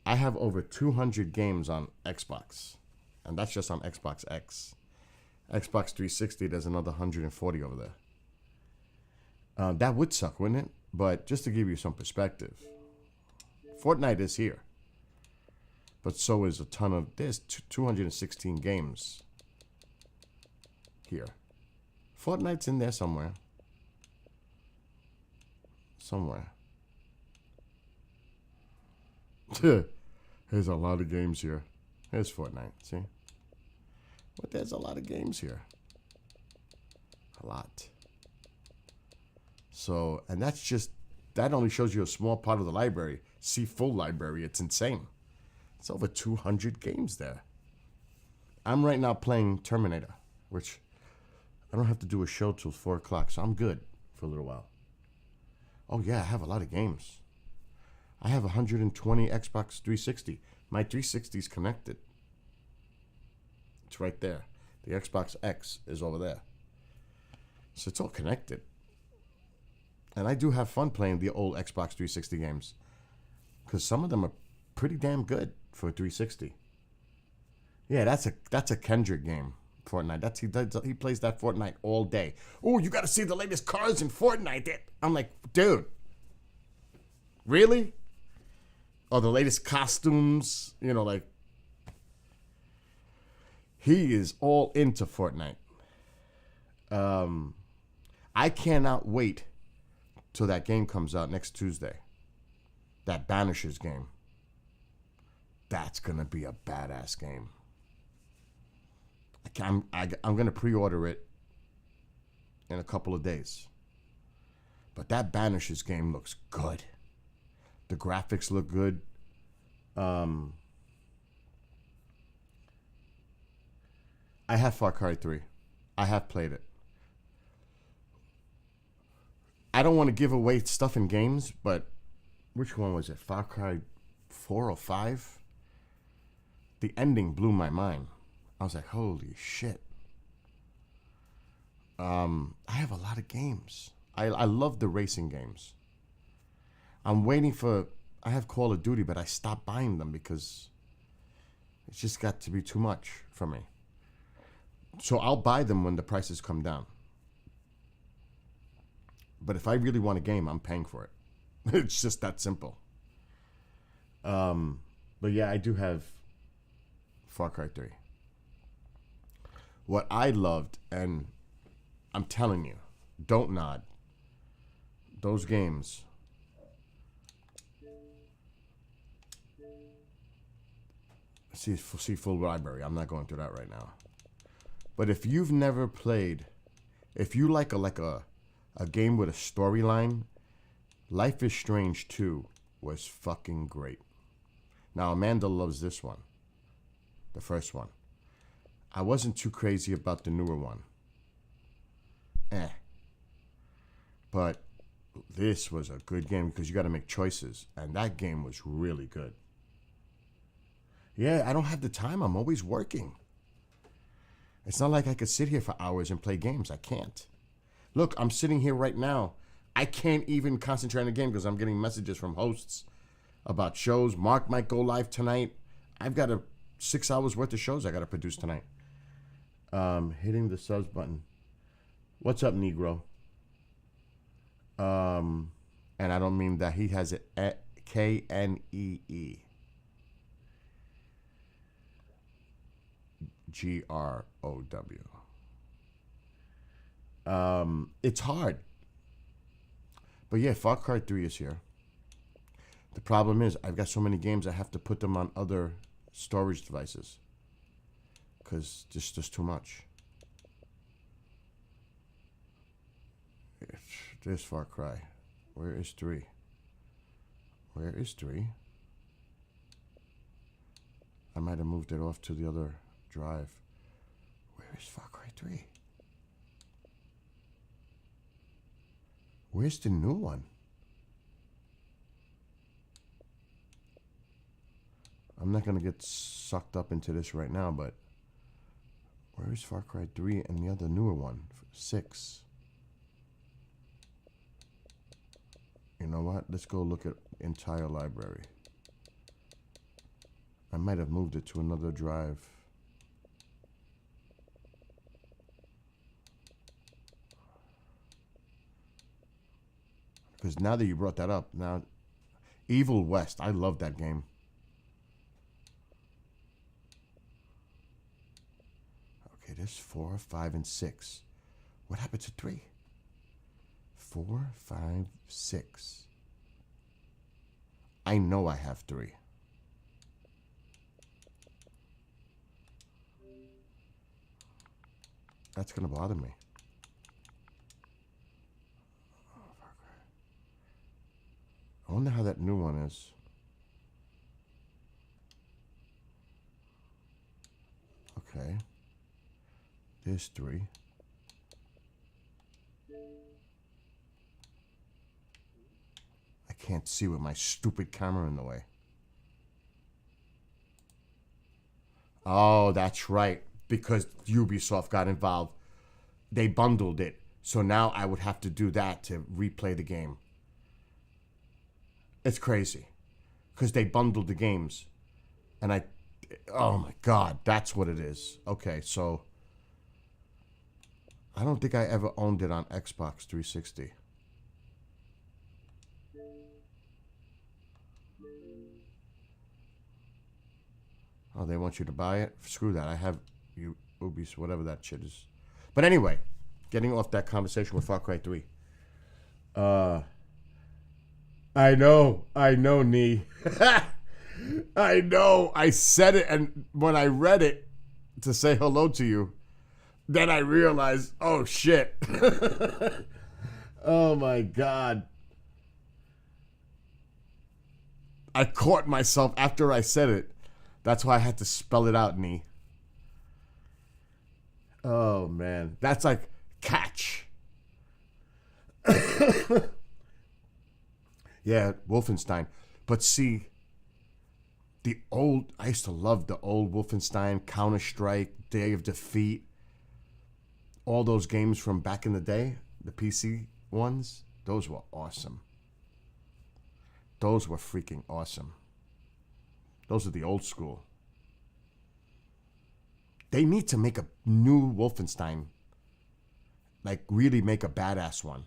I have over 200 games on Xbox, and that's just on Xbox X. Xbox 360, there's another 140 over there. That would suck, wouldn't it? But just to give you some perspective, Fortnite is here. But so is there's 216 games here. Fortnite's in there somewhere. There's a lot of games here. There's Fortnite, see? But there's a lot of games here. A lot. So, and that only shows you a small part of the library. See full library, it's insane. It's over 200 games there. I'm right now playing Terminator, which I don't have to do a show till 4 o'clock, so I'm good for a little while. Oh yeah, I have a lot of games. I have 120 Xbox 360. My 360 is connected. It's right there. The Xbox X is over there. So it's all connected. And I do have fun playing the old Xbox 360 games. Because some of them are pretty damn good for 360. Yeah, that's a Kendrick game, Fortnite. He plays that Fortnite all day. Oh, you got to see the latest cars in Fortnite. I'm like, dude, really? Oh, the latest costumes, like. He is all into Fortnite. I cannot wait till that game comes out next Tuesday. That Banishers game. That's going to be a badass game. I'm going to pre-order it in a couple of days. But that Banishers game looks good. The graphics look good. I have Far Cry 3. I have played it. I don't want to give away stuff in games, but which one was it? Far Cry 4 or 5? The ending blew my mind. I was like, holy shit. I have a lot of games. I love the racing games. I'm waiting for... I have Call of Duty, but I stopped buying them because it's just got to be too much for me. So I'll buy them when the prices come down. But if I really want a game, I'm paying for it. It's just that simple. But yeah, I do have Far Cry 3. What I loved, and I'm telling you, don't nod. Those games. See full library. I'm not going through that right now. But if you've never played, if you like a game with a storyline, Life is Strange 2 was fucking great. Now Amanda loves this one, the first one. I wasn't too crazy about the newer one. But this was a good game because you got to make choices, and that game was really good. Yeah, I don't have the time. I'm always working. It's not like I could sit here for hours and play games. I can't. Look, I'm sitting here right now. I can't even concentrate on the game because I'm getting messages from hosts about shows. Mark might go live tonight. I've got 6 hours worth of shows I got to produce tonight. Hitting the subs button. What's up, Negro? And I don't mean that. He has it at Knee. GROW. It's hard. But yeah, Far Cry 3 is here. The problem is I've got so many games I have to put them on other storage devices. Because there's just too much. There's Far Cry. Where is 3? Where is 3? I might have moved it off to the other drive. Where is Far Cry 3? Where's the new one? I'm not going to get sucked up into this right now, but where is Far Cry 3 and the other newer one? 6. You know what? Let's go look at entire library. I might have moved it to another drive. Because now that you brought that up, now Evil West, I love that game. Okay, there's 4, 5, and 6. What happened to 3? 4, 5, 6. I know I have 3. That's gonna bother me. I wonder how that new one is. Okay. There's 3. I can't see with my stupid camera in the way. Oh, that's right. Because Ubisoft got involved. They bundled it. So now I would have to do that to replay the game. It's crazy. Because they bundled the games. And oh my God, that's what it is. Okay, so I don't think I ever owned it on Xbox 360. Oh, they want you to buy it? Screw that. I have Ubisoft, whatever that shit is. But anyway, getting off that conversation with Far Cry 3. I know, Nee. I know. I said it, and when I read it to say hello to you, then I realized, oh shit. Oh my God. I caught myself after I said it. That's why I had to spell it out, Nee. Oh man, that's like catch. Yeah, Wolfenstein. But see, I used to love the old Wolfenstein, Counter Strike, Day of Defeat, all those games from back in the day, the PC ones. Those were awesome. Those were freaking awesome. Those are the old school. They need to make a new Wolfenstein. Like, really make a badass one.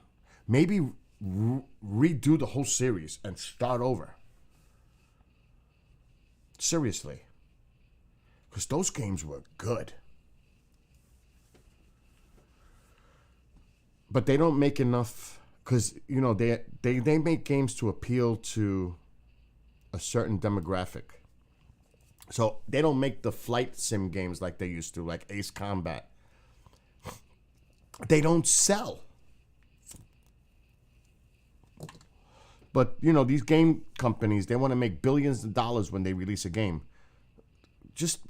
Maybe redo the whole series and start over. Seriously. Because those games were good. But they don't make enough. Because, you know, they make games to appeal to a certain demographic. So they don't make the flight sim games like they used to, like Ace Combat. They don't sell. But, you know, these game companies, they want to make billions of dollars when they release a game. Just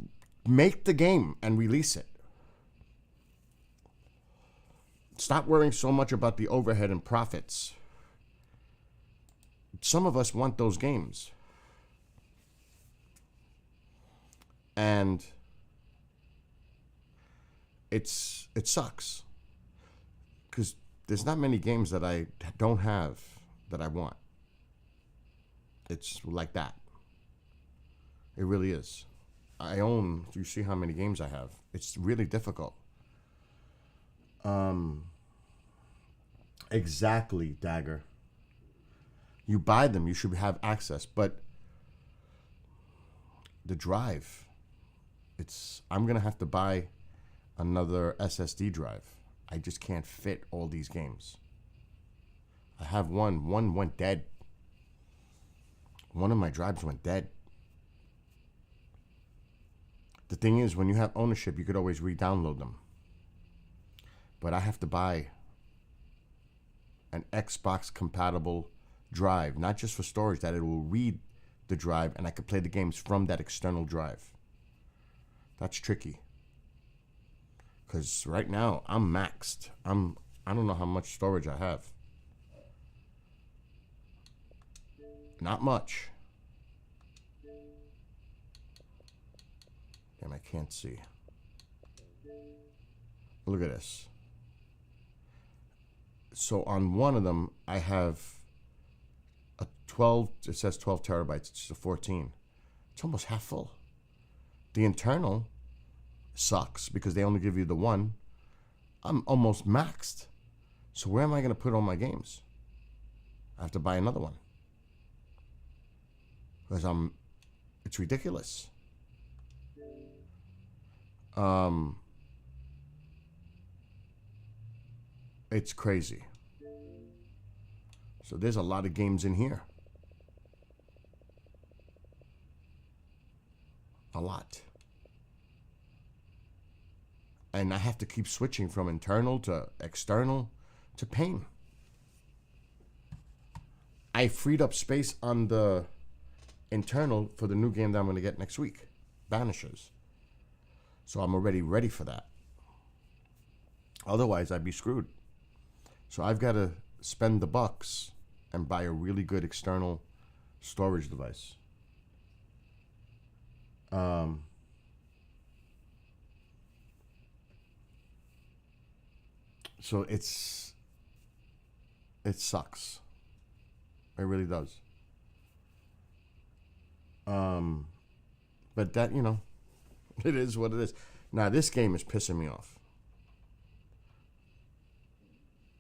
make the game and release it. Stop worrying so much about the overhead and profits. Some of us want those games. And it sucks. Because there's not many games that I don't have that I want. It's like that. It really is. You see how many games I have. It's really difficult. Exactly, Dagger. You buy them, you should have access. But the drive, I'm going to have to buy another SSD drive. I just can't fit all these games. I have one. One went dead. One of my drives went dead. The thing is, when you have ownership, you could always re-download them. But I have to buy an Xbox-compatible drive, not just for storage, that it will read the drive and I could play the games from that external drive. That's tricky. Because right now, I'm maxed. I don't know how much storage I have. Not much. Damn, I can't see. Look at this. So on one of them, I have a 12, it says 12 terabytes, it's a 14. It's almost half full. The internal sucks because they only give you the one. I'm almost maxed. So where am I going to put all my games? I have to buy another one. Because it's ridiculous. It's crazy. So there's a lot of games in here. A lot. And I have to keep switching from internal to external to pain. I freed up space on the internal for the new game that I'm going to get next week, Banishers. So I'm already ready for that. Otherwise, I'd be screwed. So I've got to spend the bucks and buy a really good external storage device. So it sucks. It really does. But that, you know, it is what it is. Now, this game is pissing me off.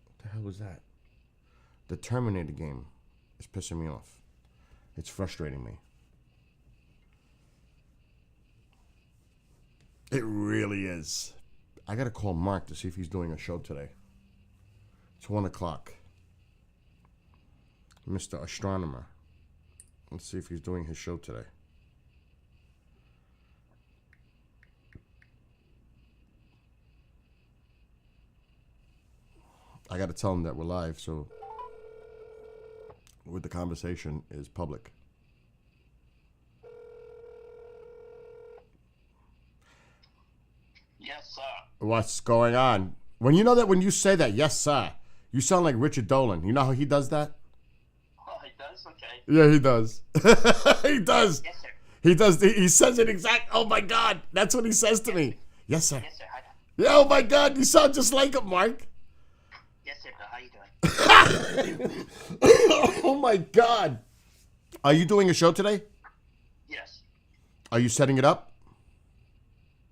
What the hell was that? The Terminator game is pissing me off. It's frustrating me. It really is. I gotta call Mark to see if he's doing a show today. It's 1 o'clock. Mr. Astronomer. Let's see if he's doing his show today. I gotta tell him that we're live, so the conversation is public. Yes, sir. What's going on? When you say that, yes, sir, you sound like Richard Dolan. You know how he does that? Oh, he does? Okay. Yeah, he does. He does. Yes, sir. He does. He says it exact. Oh my God, that's what he says to me. Yes, sir. Yes, sir. Hi. Yeah. Oh my God, you sound just like him, Mark. Yes, sir. How you doing? Oh my God. Are you doing a show today? Yes. Are you setting it up?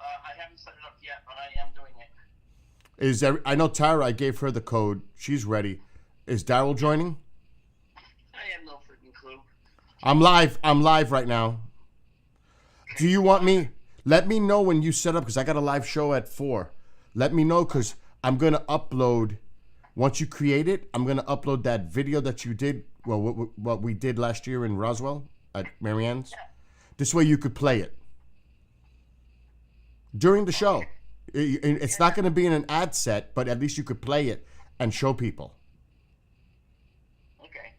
I haven't set it up yet, but I am doing it. I know Tara. I gave her the code. She's ready. Is Daryl joining? I have no freaking clue. I'm live right now. Do you want me? Let me know when you set up because I got a live show at 4. Let me know because I'm gonna upload. Once you create it, I'm gonna upload that video that you did. Well, what we did last year in Roswell at Marianne's. This way you could play it during the show. It's not gonna be in an ad set, but at least you could play it and show people. Okay.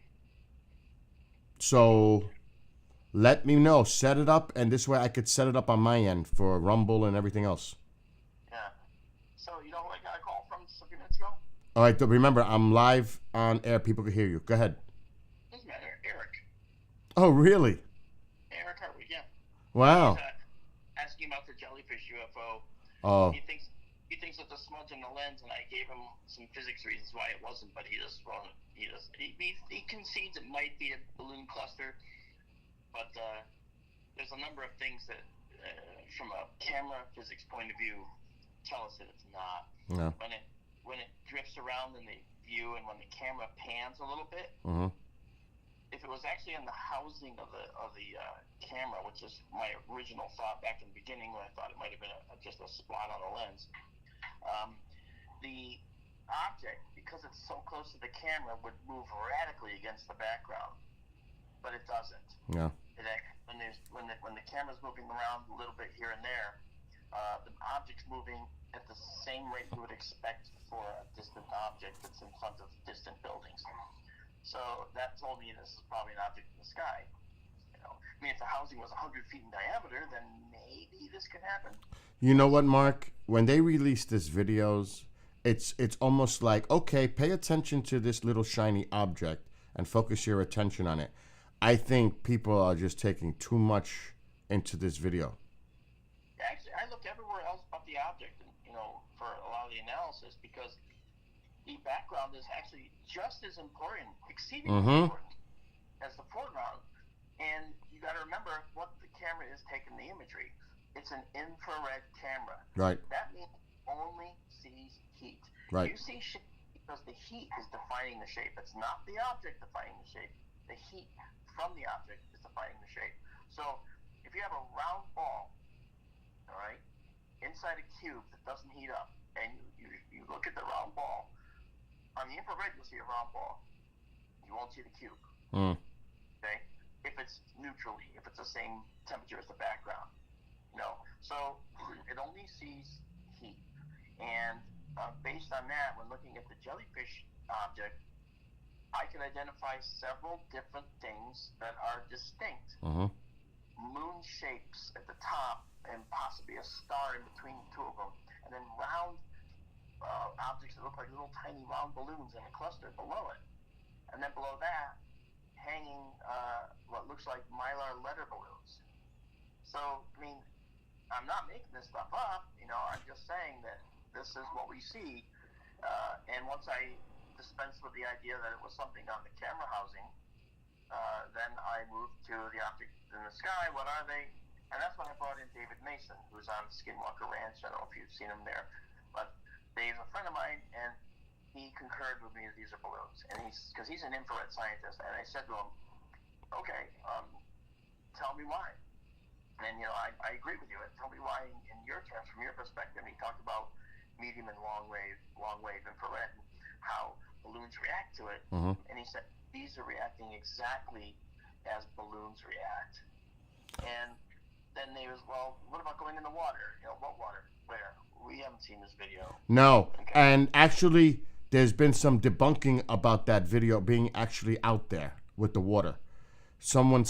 So let me know. Set it up, and this way I could set it up on my end for Rumble and everything else. Yeah. So, you know who I got a call from just a few minutes ago? All right, remember, I'm live on air. People can hear you. Go ahead. Doesn't matter. Eric. Oh, really? Eric Harvey, yeah. Wow. He's, asking about the jellyfish UFO. Oh, He thinks it's a smudge in the lens, and I gave him some physics reasons why it wasn't, but he concedes it might be a balloon cluster, but there's a number of things that, from a camera physics point of view, tell us that it's not. no. When it drifts around in the view, and when the camera pans a little bit, Mm-hmm. if it was actually in the housing of the camera, which is my original thought back in the beginning when I thought it might have been just a spot on the lens, the object, because it's so close to the camera, would move radically against the background, but it doesn't. Yeah. When the camera's moving around a little bit here and there, the object's moving at the same rate you would expect for a distant object that's in front of distant buildings. So that told me this is probably an object in the sky. You know, I mean, if the housing was 100 feet in diameter, then maybe this could happen. You know what, Mark? When they release these videos, it's almost like, okay, pay attention to this little shiny object and focus your attention on it. I think people are just taking too much into this video. Actually, I looked everywhere else but the object, for a lot of the analysis, because the background is actually just as important, exceedingly important, as the foreground. And you got to remember what the camera is taking the imagery. It's an infrared camera. Right. That means it only sees heat. Right. You see shape because the heat is defining the shape. It's not the object defining the shape. The heat from the object is defining the shape. So if you have a round ball, all right, inside a cube that doesn't heat up, and you look at the round ball, on the infrared you'll see a round ball. You won't see the cube. Okay? If it's neutrally, if it's the same temperature as the background. No. So it only sees heat. And based on that, when looking at the jellyfish object, I can identify several different things that are distinct. Moon shapes at the top, and possibly a star in between the two of them, and then round objects that look like little tiny round balloons in a cluster below it. And then below that, hanging what looks like mylar letter balloons. So, I mean, I'm not making this stuff up, I'm just saying that this is what we see. And once I dispensed with the idea that it was something on the camera housing, then I moved to the object in the sky. What are they? And that's when I brought in David Mason, who's on Skinwalker Ranch. I don't know if you've seen him there, but Dave's a friend of mine, and he concurred with me that these are balloons. And because he's an infrared scientist, and I said to him, okay, tell me why. And I agree with you. Tell me why in your terms, from your perspective. And he talked about medium and long wave infrared, and how balloons react to it. And he said these are reacting exactly as balloons react. And then they was, well, what about going in the water? What water? Where? We haven't seen this video. No. Okay. And actually, there's been some debunking about that video being actually out there with the water. Someone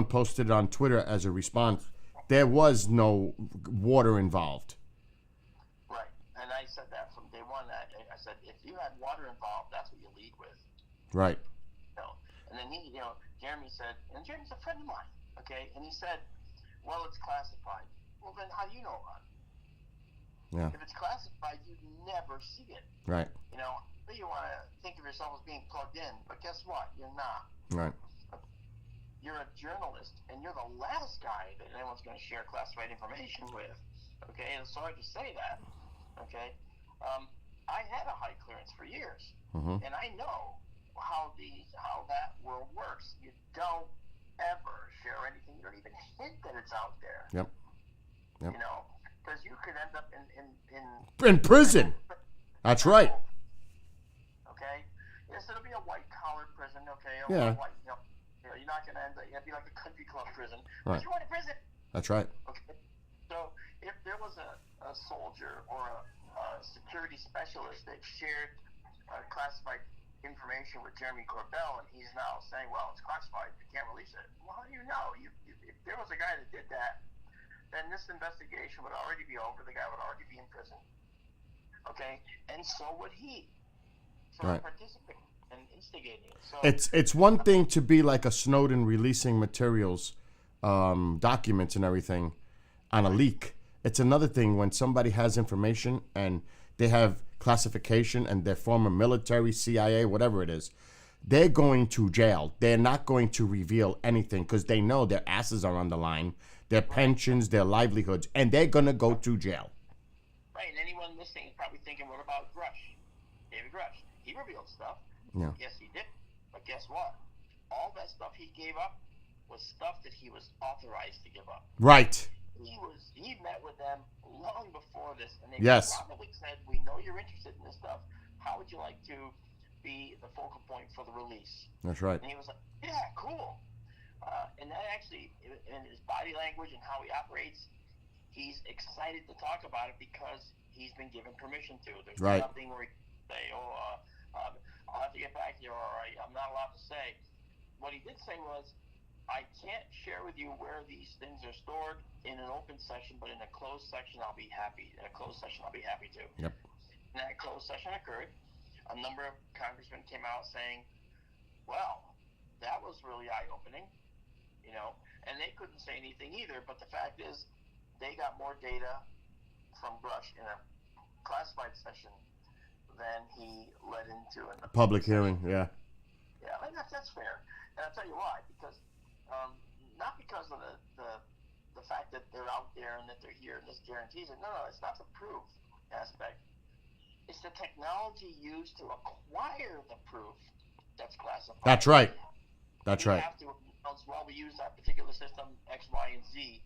posted it on Twitter as a response. There was no water involved. Right. And I said that from day one. I said, if you had water involved, that's what you lead with. Right. And then Jeremy said, and Jeremy's a friend of mine, okay? And he said, well, it's classified. Well, then how do you know about it? Yeah. If it's classified, you'd never see it. Right. You want to think of yourself as being plugged in, but guess what? You're not. Right. You're a journalist, and you're the last guy that anyone's going to share classified information with, okay? And sorry to say that, okay? I had a high clearance for years, and I know how that world works. You don't ever share anything. You don't even hint that it's out there. Yep. Because you could end up in prison. That's right. Okay. Yes, it'll be a white collar prison. Okay. Yeah. You're not going to end up. It'll be like a country club prison. Right. But you want a prison. That's right. Okay. So if there was a soldier or a security specialist that shared classified information with Jeremy Corbell, and he's now saying, well, it's classified, you can't release it. Well, how do you know? If there was a guy that did that, then this investigation would already be over. The guy would already be in prison. Okay? And so would he. For participating and instigating it. So it's one thing to be like a Snowden releasing materials, documents and everything on a leak. It's another thing when somebody has information and they have classification and they're former military, CIA, whatever it is. They're going to jail. They're not going to reveal anything because they know their asses are on the line, their pensions, their livelihoods, and they're going to go to jail. Right, and anyone listening is probably thinking, what about Grush? David Grush. He revealed stuff. Yeah. Yes, he did. But guess what? All that stuff he gave up was stuff that he was authorized to give up. Right. He met with them long before this, and they probably said, we know you're interested in this stuff. How would you like to be the focal point for the release? That's right. And he was like, yeah, cool. And that actually, in his body language and how he operates, he's excited to talk about it because he's been given permission to. There's nothing where he can say, I'll have to get back to you, or I'm not allowed to say. What he did say was, I can't share with you where these things are stored in an open session, but in a closed section, I'll be happy. In a closed session, I'll be happy to. Yep. And that closed session occurred. A number of congressmen came out saying, well, that was really eye-opening, and they couldn't say anything either, but the fact is they got more data from Grush in a classified session than he led into in the public hearing. Yeah. Yeah, and that's fair. And I'll tell you why, because not because of the fact that they're out there and that they're here and this guarantees it. No, it's not the proof aspect. It's the technology used to acquire the proof that's classified. That's right. That's right. We have to announce, well, we use that particular system X, Y, and Z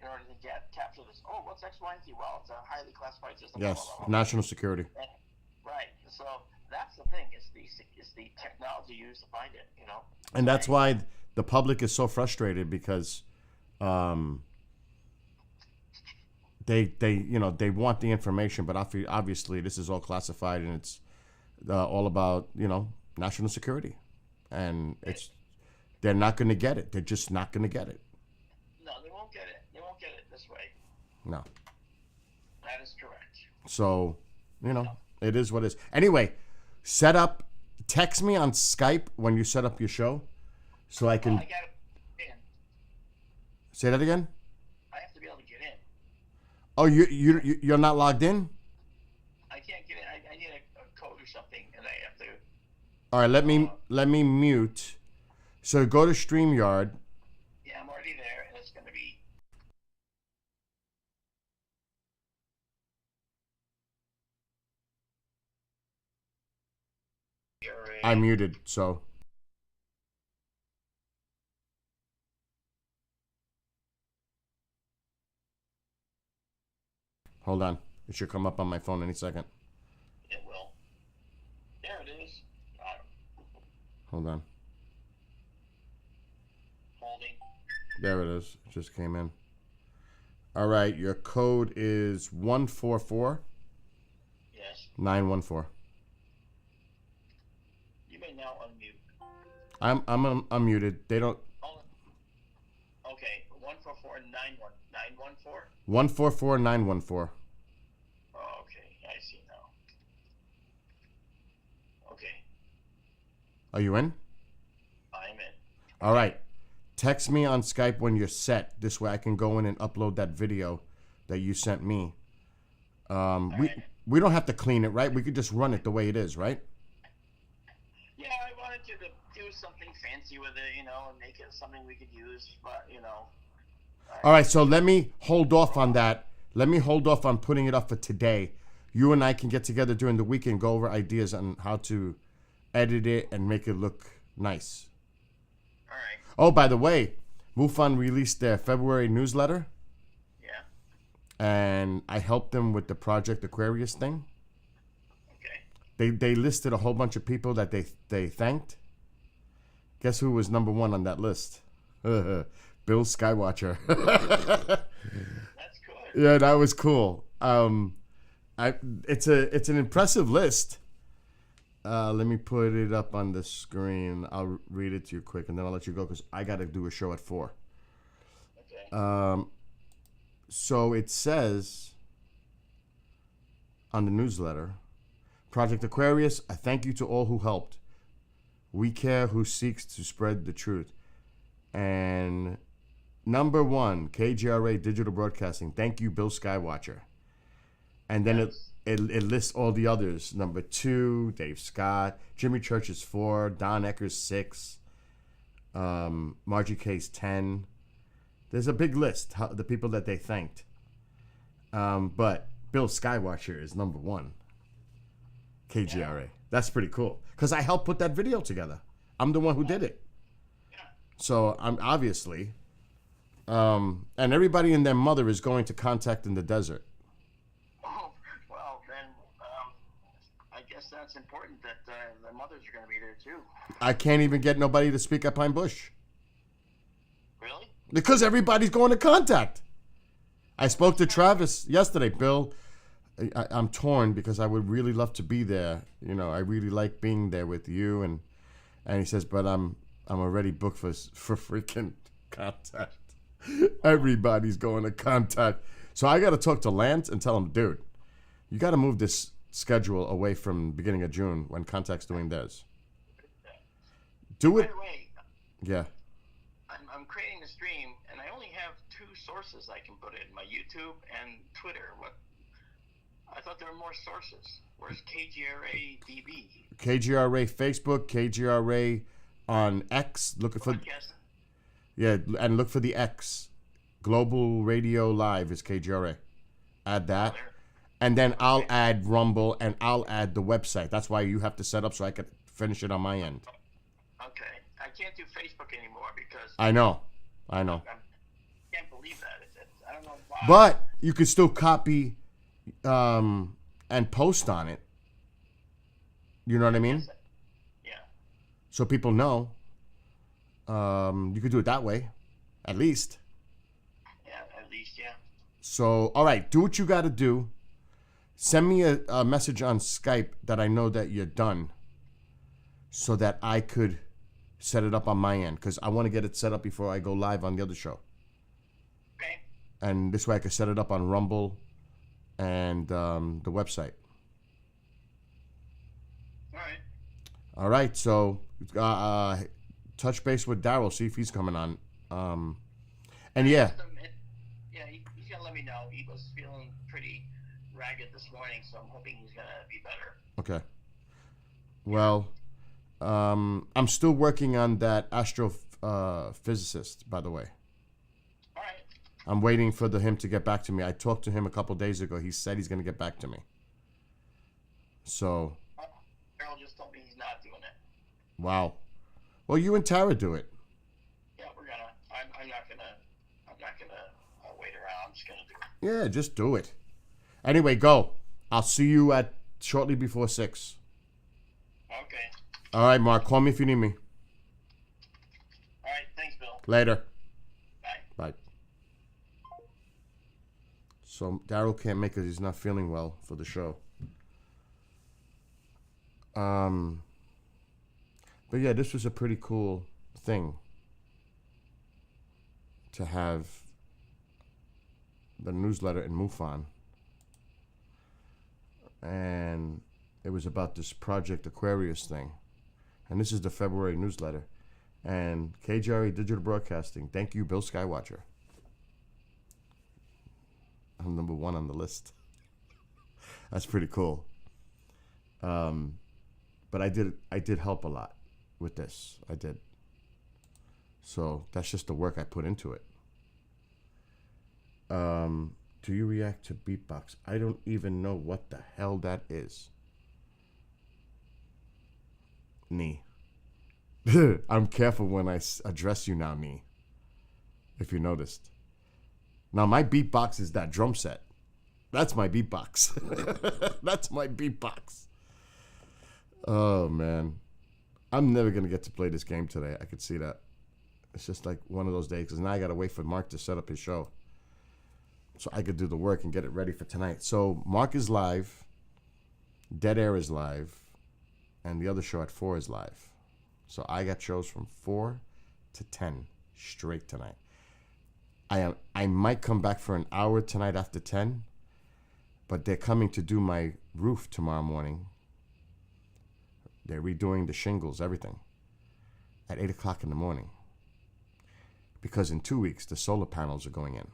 in order to capture this. Oh, what's X, Y, and Z? Well, it's a highly classified system. Yes, blah, blah, blah. national security. Right. So that's the thing. It's the technology used to find it. And that's why the public is so frustrated because they want the information, but obviously this is all classified and it's all about national security, and they're not going to get it. They're just not going to get it. No, they won't get it. They won't get it this way. No. That is correct. So it is what it is. Anyway, text me on Skype when you set up your show, so I can. I gotta get in. Say that again. I have to be able to get in. Oh, you're not logged in? I can't get in. I need a code or something, and I have to. All right, let me mute. So go to StreamYard. Yeah, I'm already there, and it's going to be. I muted, so. Hold on. It should come up on my phone any second. It will. There it is. Hold on. Holding. There it is. It just came in. All right. Your code is 144. Yes. 914. You may now unmute. I'm unmuted. They don't. Okay. 144 914. 144 914. Oh, okay. I Are you in? I'm in. All right. Text me on Skype when you're set. This way I can go in and upload that video that you sent me. We don't have to clean it, right? We could just run it the way it is, right? Yeah, I wanted you to do something fancy with it, and make it something we could use, but, All right, so let me hold off on that. Let me hold off on putting it up for today. You and I can get together during the weekend, go over ideas on how to edit it and make it look nice. All right. Oh, by the way, MUFON released their February newsletter. Yeah. And I helped them with the Project Aquarius thing. Okay. They listed a whole bunch of people that they thanked. Guess who was number 1 on that list? Bill Skywatcher. That's good. Yeah, that was cool. It's an impressive list. Let me put it up on the screen. I'll read it to you quick, and then I'll let you go because I got to do a show at 4. Okay. So it says on the newsletter, Project Aquarius, I thank you to all who helped. We care who seeks to spread the truth. And number 1, KGRA Digital Broadcasting. Thank you, Bill Skywatcher. And then it lists all the others. Number 2, Dave Scott. Jimmy Church is 4. Don Eckers 6. Margie K's 10. There's a big list, the people that they thanked. But Bill Skywatcher is number 1. KGRA. Yeah. That's pretty cool. Because I helped put that video together. I'm the one who did it. Yeah. So I'm obviously... and everybody and their mother is going to Contact in the Desert. Oh, well, then I guess that's important that the mothers are going to be there too. I can't even get nobody to speak at Pine Bush. Really? Because everybody's going to Contact. I spoke to Travis yesterday. Bill, I'm torn because I would really love to be there. I really like being there with you. And he says, but I'm already booked for freaking Contact. Everybody's going to Contact. So I got to talk to Lance and tell him, dude, you got to move this schedule away from beginning of June when Contact's doing theirs. Do it. By the way, yeah. I'm creating a stream, and I only have 2 sources I can put in, my YouTube and Twitter. I thought there were more sources. Where's KGRA DB? KGRA Facebook, KGRA on X. Looking for... Podcast. Yeah, and look for the X. Global Radio Live is KGRA. Add that. And then I'll add Rumble and I'll add the website. That's why you have to set up so I can finish it on my end. Okay. I can't do Facebook anymore because... I know. I can't believe that. I don't know why. But you can still copy and post on it. You know what I mean? Yeah. So people know. You could do it that way, at least. Yeah, at least, yeah. So, all right, do what you got to do. Send me a message on Skype that I know that you're done so that I could set it up on my end because I want to get it set up before I go live on the other show. Okay. And this way I could set it up on Rumble and the website. All right. All right, so... touch base with Daryl, see if he's coming on. And yeah. Yeah, he's going to let me know. He was feeling pretty ragged this morning, so I'm hoping he's going to be better. Okay. Well, I'm still working on that astrophysicist, by the way. All right. I'm waiting for him to get back to me. I talked to him a couple days ago. He said he's going to get back to me. So. Carol just told me he's not doing it. Wow. Well, you and Tara do it. Yeah, we're gonna. I'm not gonna wait around. I'm just gonna do it. Yeah, just do it. Anyway, go. I'll see you at shortly before 6. Okay. All right, Mark. Call me if you need me. All right. Thanks, Bill. Later. Bye. Bye. So Daryl can't make it. He's not feeling well for the show. But yeah, this was a pretty cool thing to have the newsletter in MUFON. And it was about this Project Aquarius thing. And this is the February newsletter. And KJRE Digital Broadcasting, thank you, Bill Skywatcher. I'm number 1 on the list. That's pretty cool. But I did help a lot with this. I did. So that's just the work I put into it. Do you react to beatbox? I don't even know what the hell that is. Nee. I'm careful when I address you now, Nee. If you noticed. Now, my beatbox is that drum set. That's my beatbox. That's my beatbox. Oh, man. I'm never going to get to play this game today. I could see that. It's just like one of those days, because now I got to wait for Mark to set up his show so I could do the work and get it ready for tonight. So Mark is live. Dead Air is live. And the other show at 4 is live. So I got shows from 4 to 10 straight tonight. I might come back for an hour tonight after 10, but they're coming to do my roof tomorrow morning. They're redoing the shingles, everything, at 8 o'clock in the morning. Because in 2 weeks, the solar panels are going in.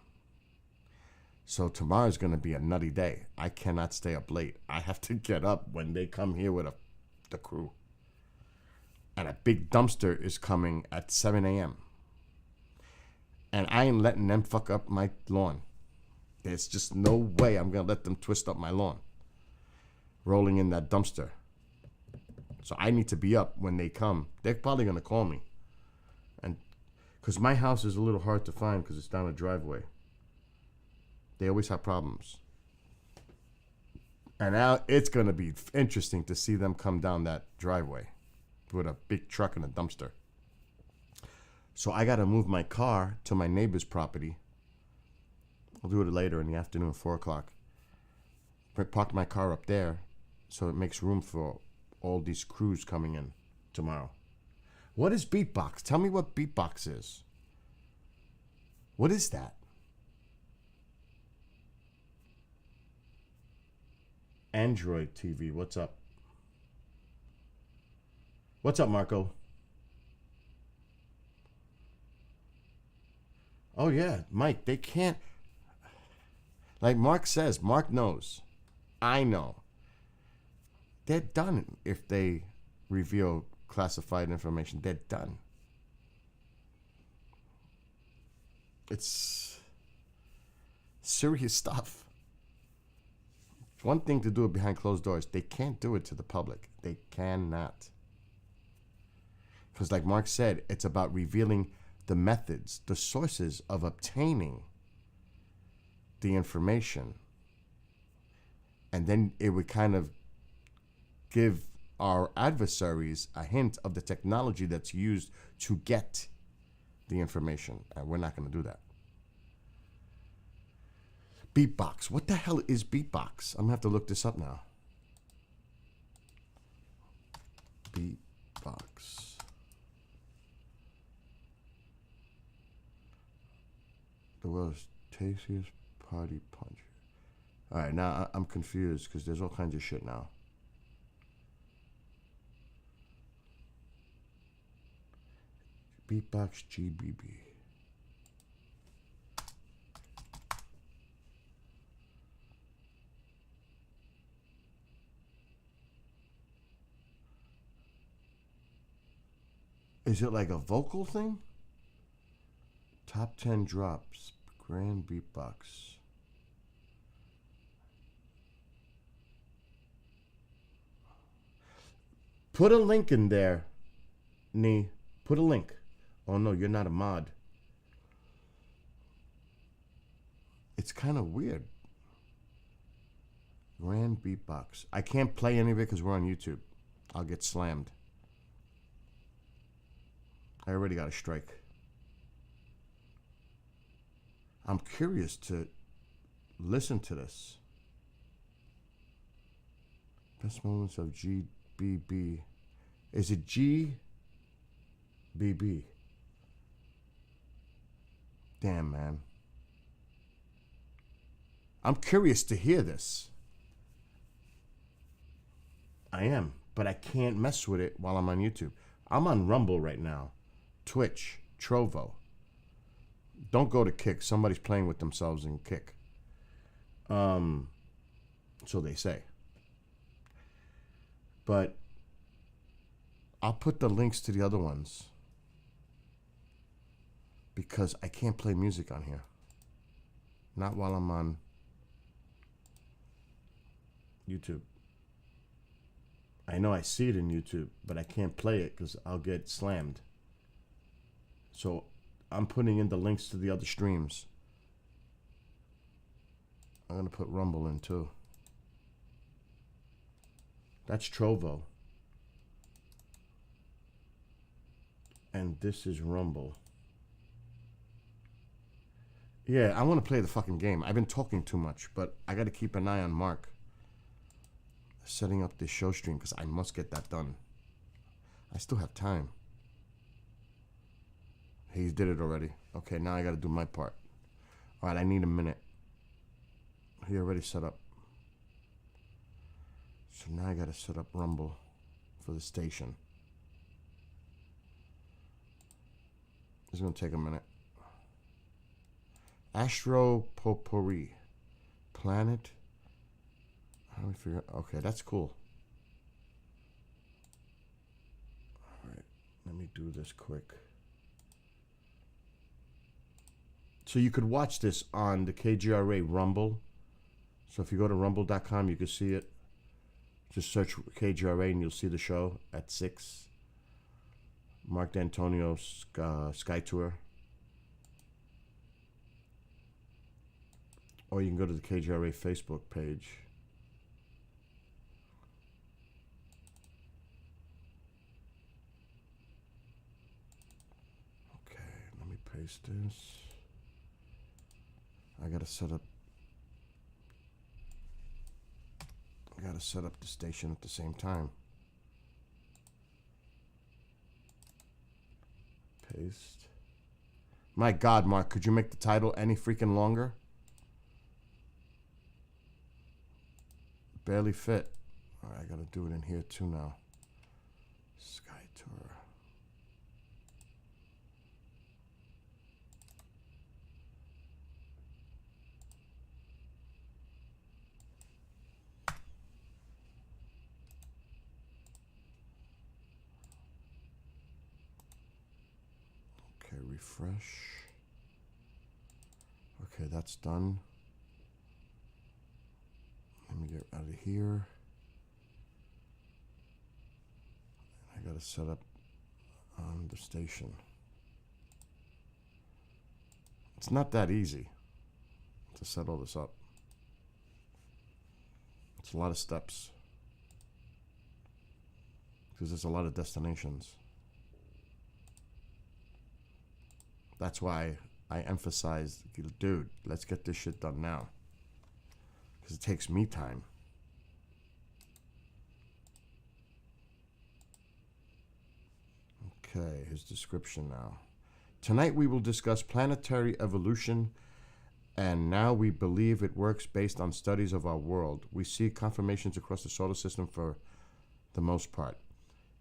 So tomorrow's going to be a nutty day. I cannot stay up late. I have to get up when they come here with the crew. And a big dumpster is coming at 7 a.m. And I ain't letting them fuck up my lawn. There's just no way I'm going to let them twist up my lawn. Rolling in that dumpster. So I need to be up when they come. They're probably going to call me. And because my house is a little hard to find because it's down a driveway. They always have problems. And now it's going to be interesting to see them come down that driveway with a big truck and a dumpster. So I got to move my car to my neighbor's property. I'll do it later in the afternoon, 4 o'clock. Park my car up there so it makes room for all these crews coming in tomorrow. What is beatbox? Tell me what beatbox is. What is that? Android TV, what's up? What's up, Marco? Oh, yeah, Mike, they can't. Like Mark says, Mark knows. I know. They're done if they reveal classified information. They're done. It's serious stuff. It's one thing to do it behind closed doors. They can't do it to the public. They cannot. Because like Mark said, it's about revealing the methods, the sources of obtaining the information. And then it would kind of give our adversaries a hint of the technology that's used to get the information. And we're not going to do that. Beatbox. What the hell is beatbox? I'm going to have to look this up now. Beatbox. The world's tastiest party punch. All right, now I'm confused because there's all kinds of shit now. Beatbox GBB. Is it like a vocal thing? Top 10 drops. Grand beatbox. Put a link in there, Nee. Put a link. Oh no, you're not a mod. It's kind of weird. Grand beatbox. I can't play any of it because we're on YouTube. I'll get slammed. I already got a strike. I'm curious to listen to this. Best moments of GBB. Is it GBB? Damn, man. I'm curious to hear this. I am. but I can't mess with it while I'm on YouTube. I'm on Rumble right now, Twitch, Trovo. Don't go to Kick. Somebody's playing with themselves in Kick. So they say. But I'll put the links to the other ones because I can't play music on here. Not while I'm on YouTube. I know I see it in YouTube, but I can't play it because I'll get slammed. So I'm putting in the links to the other streams. I'm going to put Rumble in too. That's Trovo. And this is Rumble. Yeah, I want to play the fucking game. I've been talking too much, but I got to keep an eye on Mark setting up this show stream because I must get that done. I still have time. He did it already. Okay, now I got to do my part. All right, I need a minute. He already set up. So now I got to set up Rumble for the station. It's going to take a minute. Astro Potpourri. Planet. How do we figure out? Okay, that's cool. All right, let me do this quick. So you could watch this on the KGRA Rumble. So if you go to rumble.com, you can see it. Just search KGRA and you'll see the show at 6. Mark D'Antonio Sky Tour. Or you can go to the KGRA Facebook page. Okay, let me paste this. I gotta set up the station at the same time. Paste. My God, Mark, could you make the title any freaking longer? Barely fit. All right, I gotta do it in here too now. Sky Tour. Okay, refresh. Okay, that's done. Let me get out of here. I gotta set up on the station. It's not that easy to set all this up. It's a lot of steps because there's a lot of destinations. That's why I emphasized, dude, let's get this shit done now. Because it takes me time. Okay, his description now. Tonight we will discuss planetary evolution, and now we believe it works based on studies of our world. We see confirmations across the solar system for the most part.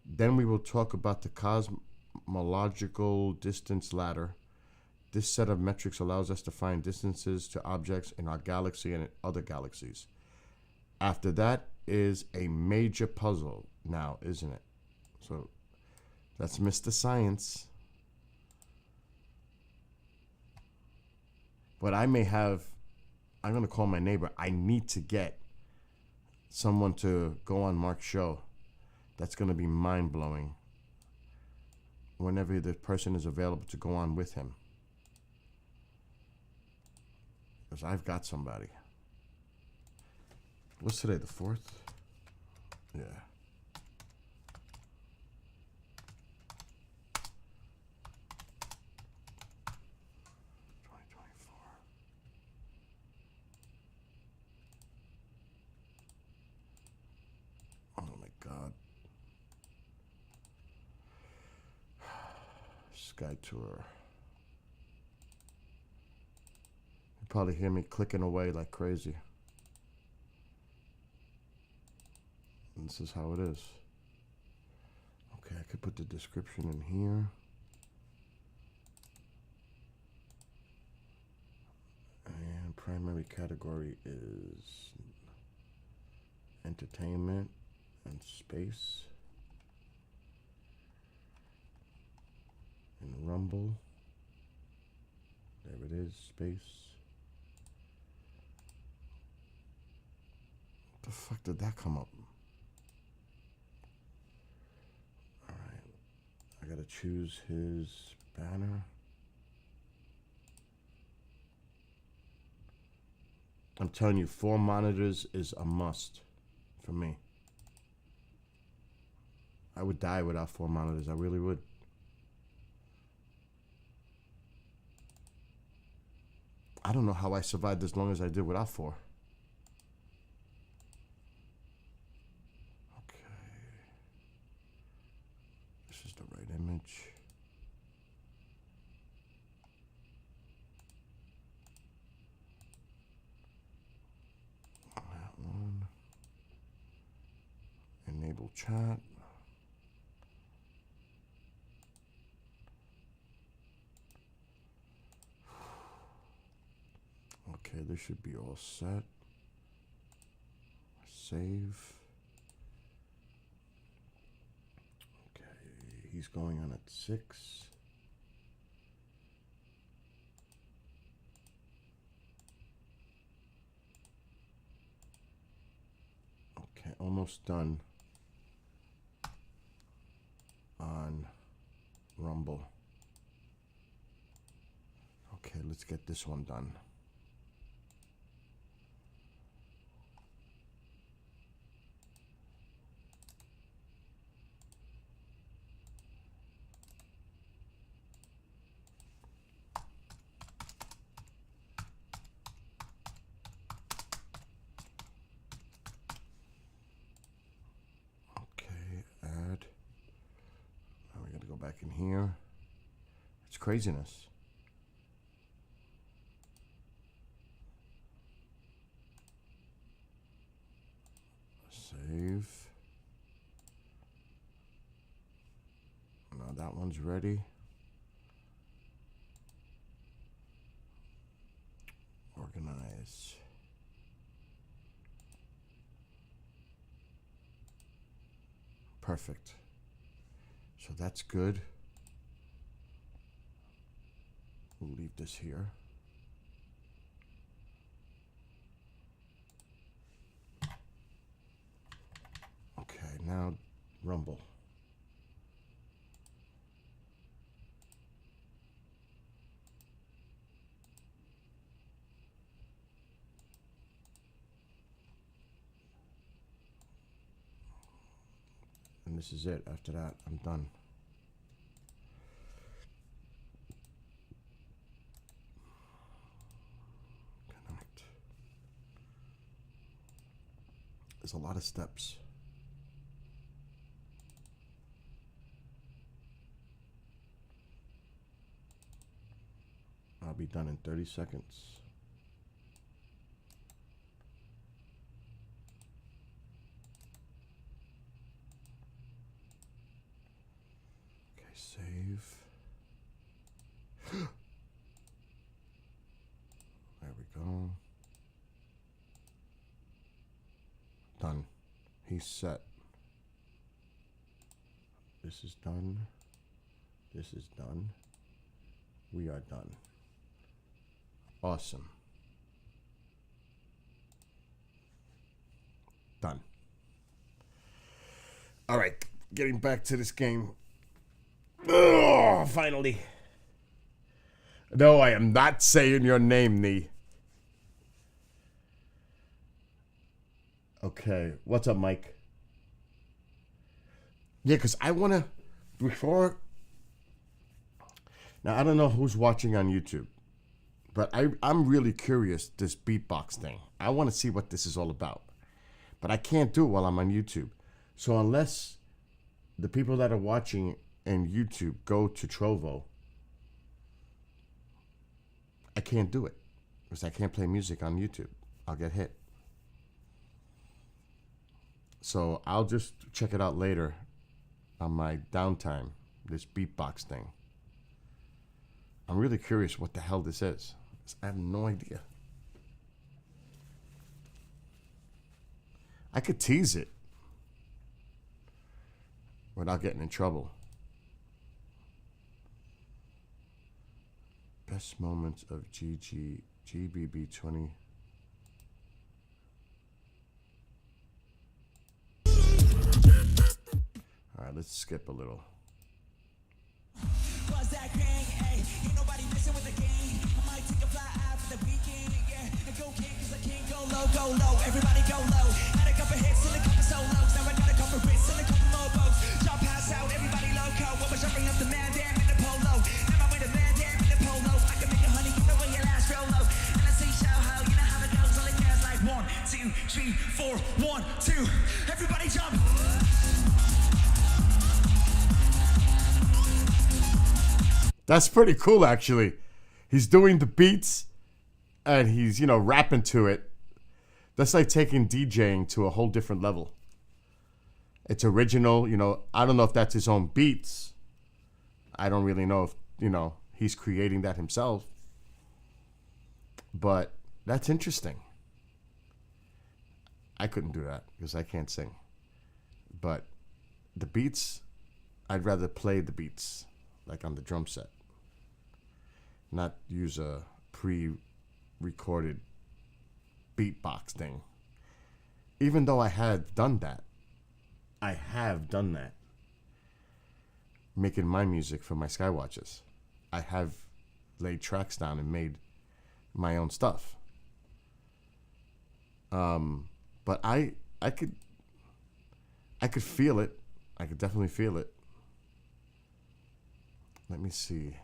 Then we will talk about the cosmological distance ladder. This set of metrics allows us to find distances to objects in our galaxy and in other galaxies. After that is a major puzzle now, isn't it? So that's Mr. Science. But I may have, I'm going to call my neighbor. I need to get someone to go on Mark's show. That's going to be mind-blowing whenever the person is available to go on with him. Because I've got somebody. What's today, the 4th? Yeah. Oh my God. Sky Tour. You probably hear me clicking away like crazy. And this is how it is. Okay, I could put the description in here. And primary category is entertainment and space. And Rumble. There it is, space. What the fuck did that come up? Alright. I gotta choose his banner. I'm telling you, 4 monitors is a must for me. I would die without 4 monitors. I really would. I don't know how I survived as long as I did without 4. Okay. This is the right image. That one. Enable chat. Okay, this should be all set. Save. Okay, he's going on at 6. Okay, almost done on Rumble. Okay, let's get this one done. Back in here. It's craziness. Save. Now that one's ready. Organize. Perfect. So that's good. We'll leave this here. Okay, now Rumble. And this is it. After that, I'm done. Connect. There's a lot of steps. I'll be done in 30 seconds. Save. There we go. Done. He's set. This is done. This is done. We are done. Awesome. Done. All right, getting back to this game. Oh, finally. No, I am not saying your name, Nee. Okay, what's up, Mike? Yeah, because I want to, before, now I don't know who's watching on YouTube, but I'm really curious, this beatbox thing. I want to see what this is all about, but I can't do it while I'm on YouTube. So unless the people that are watching and YouTube go to Trovo, I can't do it because I can't play music on YouTube. I'll get hit. So I'll just check it out later on my downtime, this beatbox thing. I'm really curious what the hell this is. I have no idea. I could tease it without getting in trouble. Best moments of GBB 20. All right, let's skip a little. Was that gang? Hey, ain't nobody messing with the gang. I might take a fly out for the weekend, yeah. And go king, cause I can't go low. Everybody go low. Had a couple hits and a couple solos. Now I got a couple hits and a couple more boats. Y'all pass out, everybody loco. What was jumping up the man damn in the polo? Now I'm with the man damn in the polo. I can make a honey, you know when your last real low. And I see show how, you know how it goes. Only cares like 1, 2, 3, 4, 1, 2. Everybody jump. That's pretty cool, actually. He's doing the beats and he's, rapping to it. That's like taking DJing to a whole different level. It's original, I don't know if that's his own beats. I don't really know if, he's creating that himself. But that's interesting. I couldn't do that because I can't sing. But the beats, I'd rather play the beats like on the drum set. Not use a pre-recorded beatbox thing. Even though I had done that. I have done that. Making my music for my Skywatches. I have laid tracks down and made my own stuff. But I could feel it. I could definitely feel it. Let me see.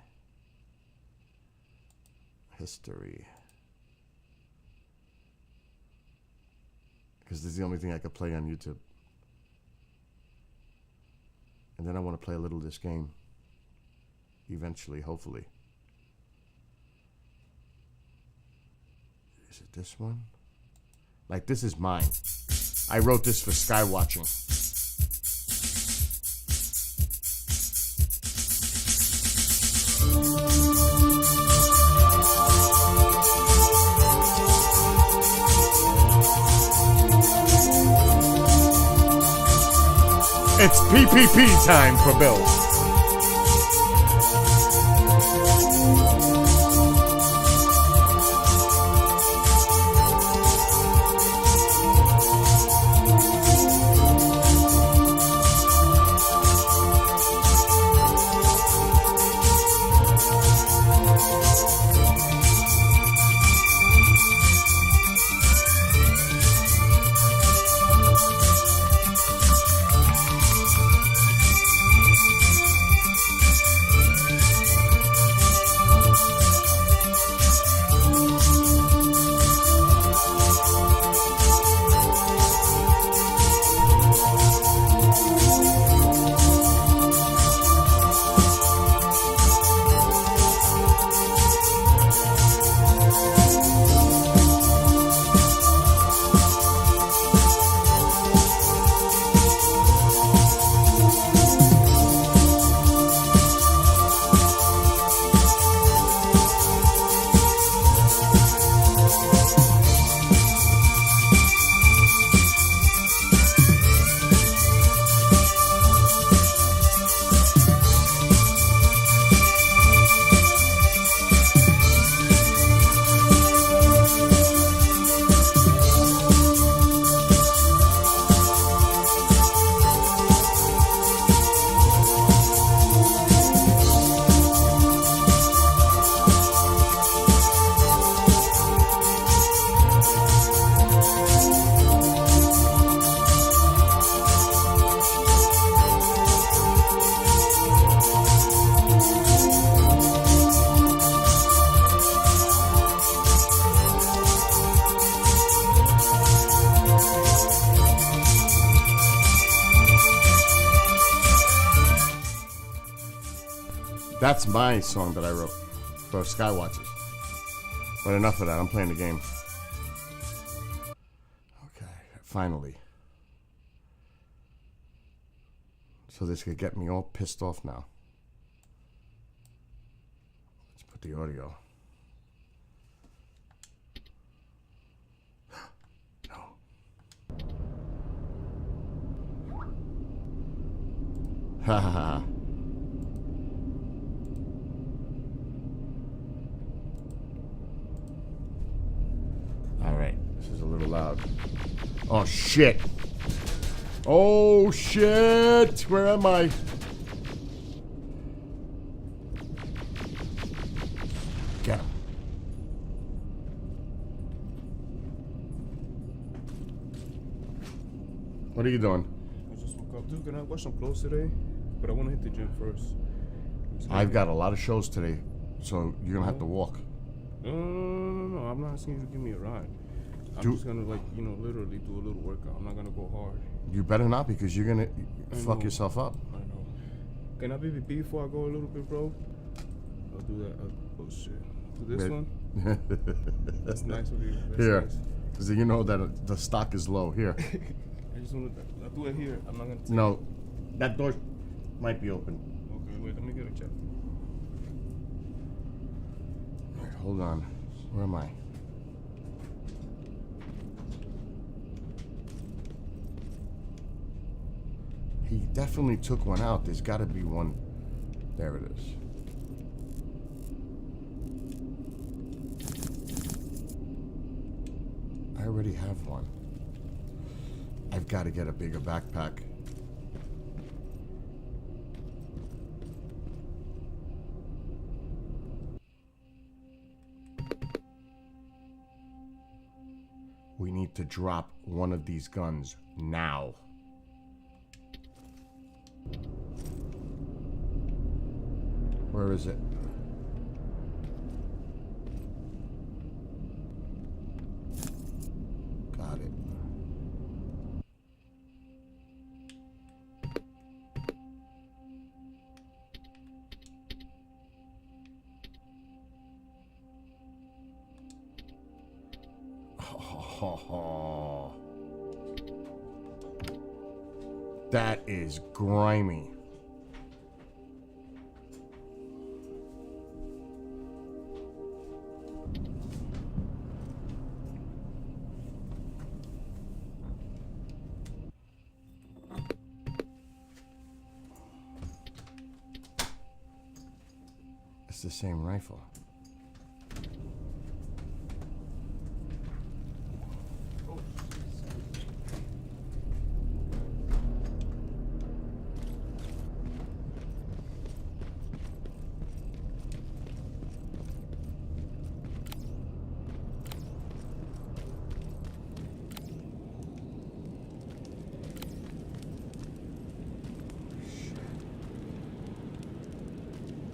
History. Because this is the only thing I could play on YouTube. And then I want to play a little of this game. Eventually, hopefully. Is it this one? Like, this is mine. I wrote this for Skywatching. It's PPP time for Bill. That's my song that I wrote for Skywatches. But enough of that. I'm playing the game. Okay, finally. So this could get me all pissed off now. Let's put the audio. No. Ha ha ha. Alright, this is a little loud. Oh shit! Oh shit! Where am I? Get him. What are you doing? I just woke up. Dude, can I watch some clothes today? But I want to hit the gym first. I've got a lot of shows today, so you're gonna have to walk. No, I'm not asking you to give me a ride. I'm just gonna, like, you know, literally do a little workout. I'm not gonna go hard. You better not, because you're gonna fuck know. yourself up. I know. Can I be before I go a little bit, bro? I'll do that. Oh shit. Do this one. That's nice of you. That's Here, nice. because you know that the stock is low. Here. I just want to. I'll do it here. I'm not gonna. Take No, that door might be open. Okay, wait. Let me get a check. All right, hold on. Where am I? He definitely took one out. There's got to be one. There it is. I already have one. I've got to get a bigger backpack. We need to drop one of these guns now. Where is it? Got it. Oh, that is grimy. It's the same rifle.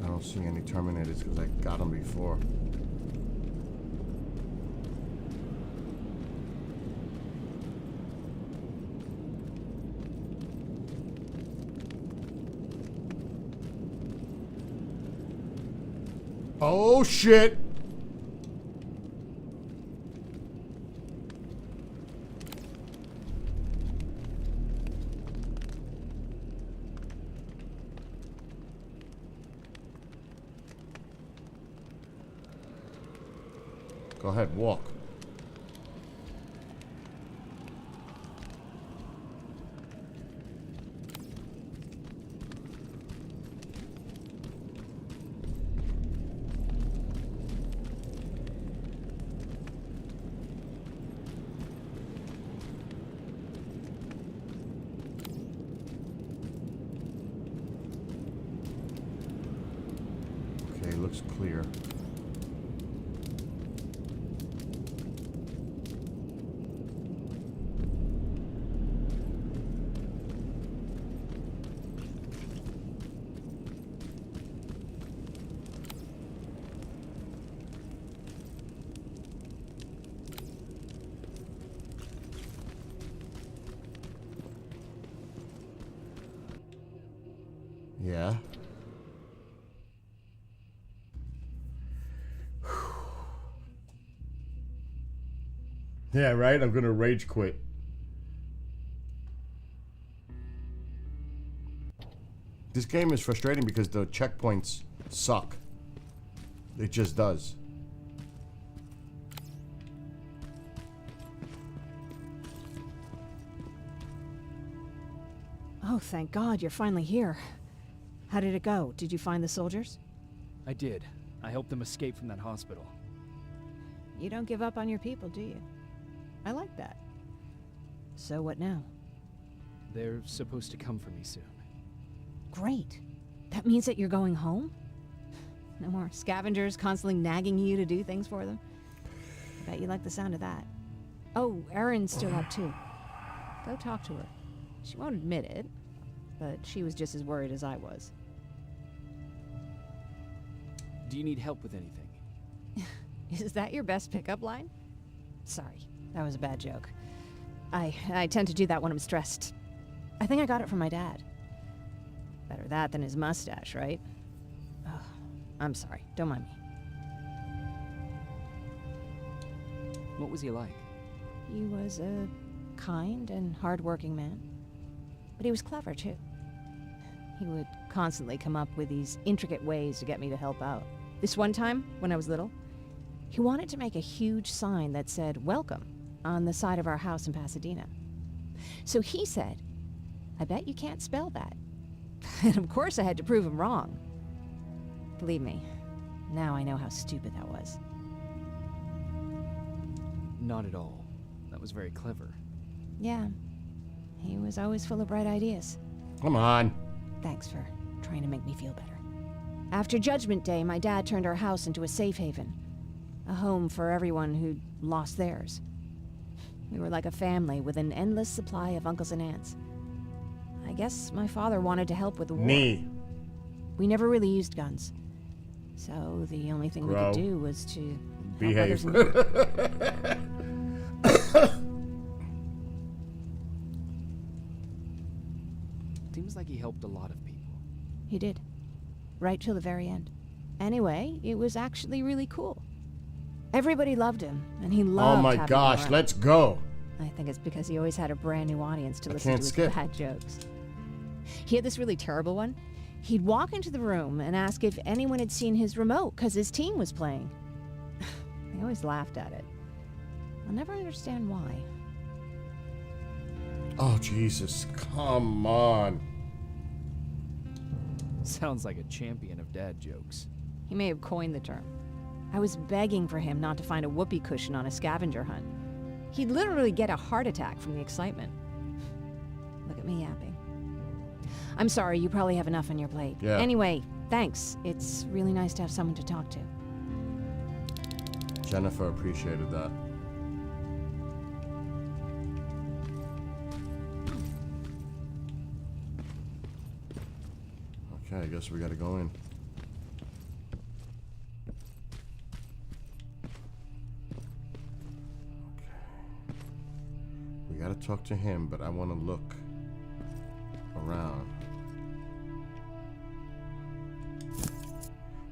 I don't see any Terminators because I got them before. Oh shit! Go ahead, walk. Okay, looks clear. Yeah. Yeah, right? I'm gonna rage quit. This game is frustrating because the checkpoints suck. It just does. Oh, thank God, you're finally here. How did it go? Did you find the soldiers? I did. I helped them escape from that hospital. You don't give up on your people, do you? I like that. So what now? They're supposed to come for me soon. Great. That means that you're going home? No more scavengers constantly nagging you to do things for them? I bet you like the sound of that. Oh, Erin's still up too. Go talk to her. She won't admit it, but she was just as worried as I was. Do you need help with anything? Is that your best pickup line? Sorry, that was a bad joke. I tend to do that when I'm stressed. I think I got it from my dad. Better that than his mustache, right? Oh, I'm sorry, don't mind me. What was he like? He was a kind and hard-working man. But he was clever, too. He would constantly come up with these intricate ways to get me to help out. This one time, when I was little, he wanted to make a huge sign that said, "Welcome," on the side of our house in Pasadena. So he said, "I bet you can't spell that." And of course I had to prove him wrong. Believe me, now I know how stupid that was. Not at all. That was very clever. Yeah, he was always full of bright ideas. Come on. Thanks for trying to make me feel better. After Judgment Day, my dad turned our house into a safe haven. A home for everyone who'd lost theirs. We were like a family with an endless supply of uncles and aunts. I guess my father wanted to help with the war. Knee. We never really used guns. So the only thing we Grow. could do was to help Behave. others in need. Seems like he helped a lot of people. He did. Right till the very end. Anyway, it was actually really cool. Everybody loved him, and he loved Oh my having gosh, me around. let's go. I think it's because he always had a brand new audience to I listen can't to his skip. bad jokes. He had this really terrible one. He'd walk into the room and ask if anyone had seen his remote because his team was playing. I always laughed at it. I'll never understand why. Oh, Jesus. Come on. Sounds like a champion of dad jokes. He may have coined the term. I was begging for him not to find a whoopee cushion on a scavenger hunt. He'd literally get a heart attack from the excitement. Look at me yapping. I'm sorry, you probably have enough on your plate. Yeah. Anyway, thanks. It's really nice to have someone to talk to. Jennifer appreciated that. Okay, I guess we gotta go in. Okay. We gotta talk to him, but I wanna look around.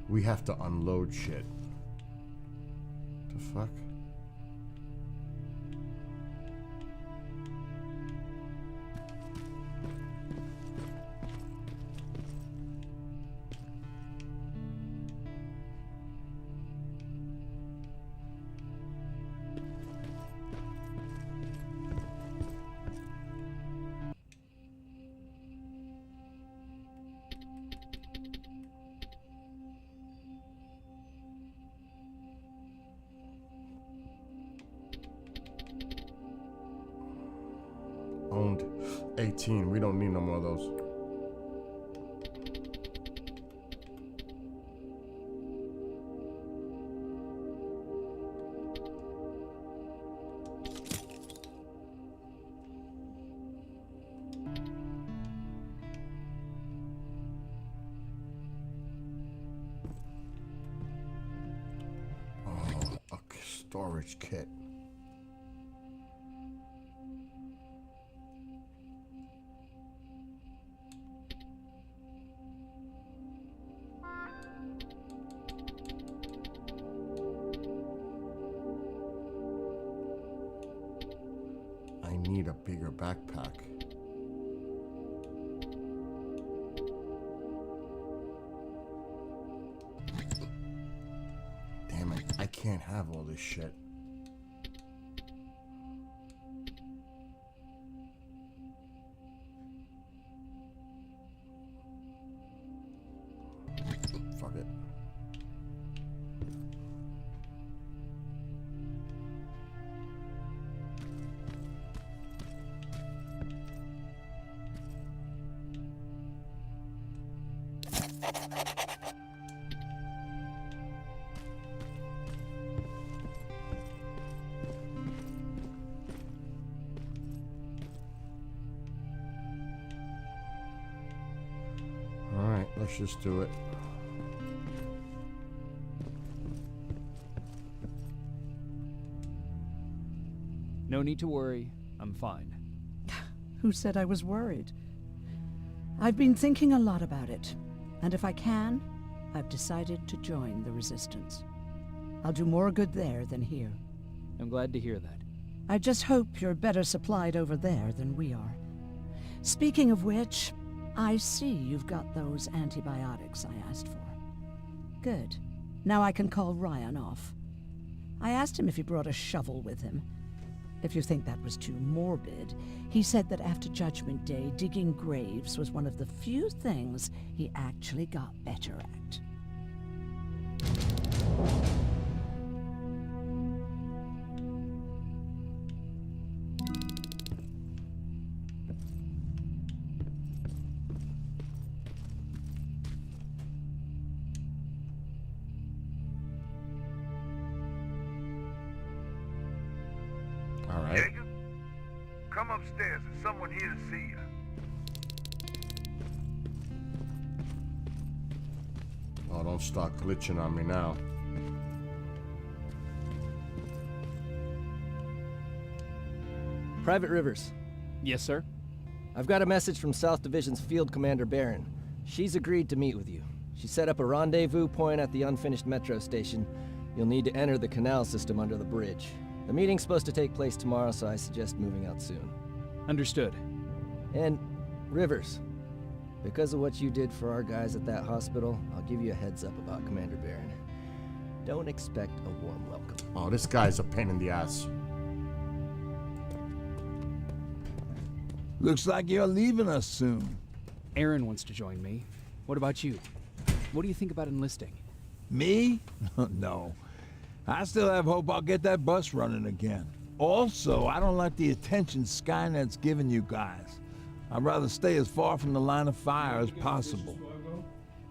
We have to unload shit. The fuck? Owned 18. We don't need no more of those. Oh, a storage kit. I need a bigger backpack. can't have all this shit. Fuck it. All right, let's just do it. No need to worry. I'm fine. Who said I was worried? I've been thinking a lot about it, and if I can, I've decided to join the Resistance. I'll do more good there than here. I'm glad to hear that. I just hope you're better supplied over there than we are. Speaking of which, I see you've got those antibiotics I asked for. Good. Now I can call Ryan off. I asked him if he brought a shovel with him. If you think that was too morbid, he said that after Judgment Day, digging graves was one of the few things he actually got better at. All right. Jacob, come upstairs. There's someone here to see you. Oh, don't start glitching on me now. Private Rivers, Yes, sir. I've got a message from South Division's Field Commander Barron. She's agreed to meet with you. She set up a rendezvous point at the unfinished metro station. You'll need to enter the canal system under the bridge. The meeting's supposed to take place tomorrow, so I suggest moving out soon. Understood. And, Rivers, because of what you did for our guys at that hospital, I'll give you a heads up about Commander Barron. Don't expect a warm welcome. Oh, this guy's a pain in the ass. Looks like you're leaving us soon. Aaron wants to join me. What about you? What do you think about enlisting? Me? No. I still have hope I'll get that bus running again. Also, I don't like the attention Skynet's giving you guys. I'd rather stay as far from the line of fire as possible.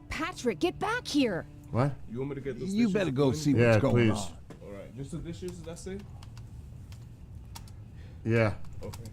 Patrick, get back here! What? You want me to get those You dishes better go clean? see Yeah, what's going please. on. All right, just the dishes, that's it? Yeah. Okay.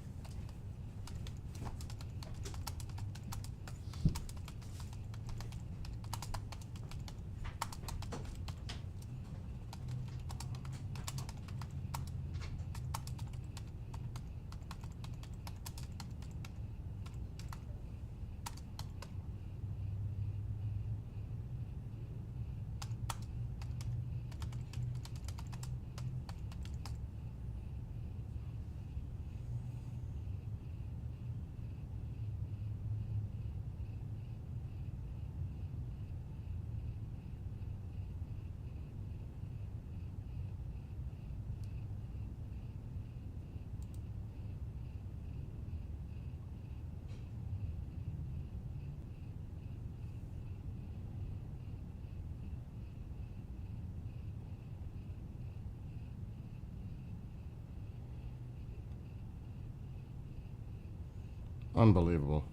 Unbelievable.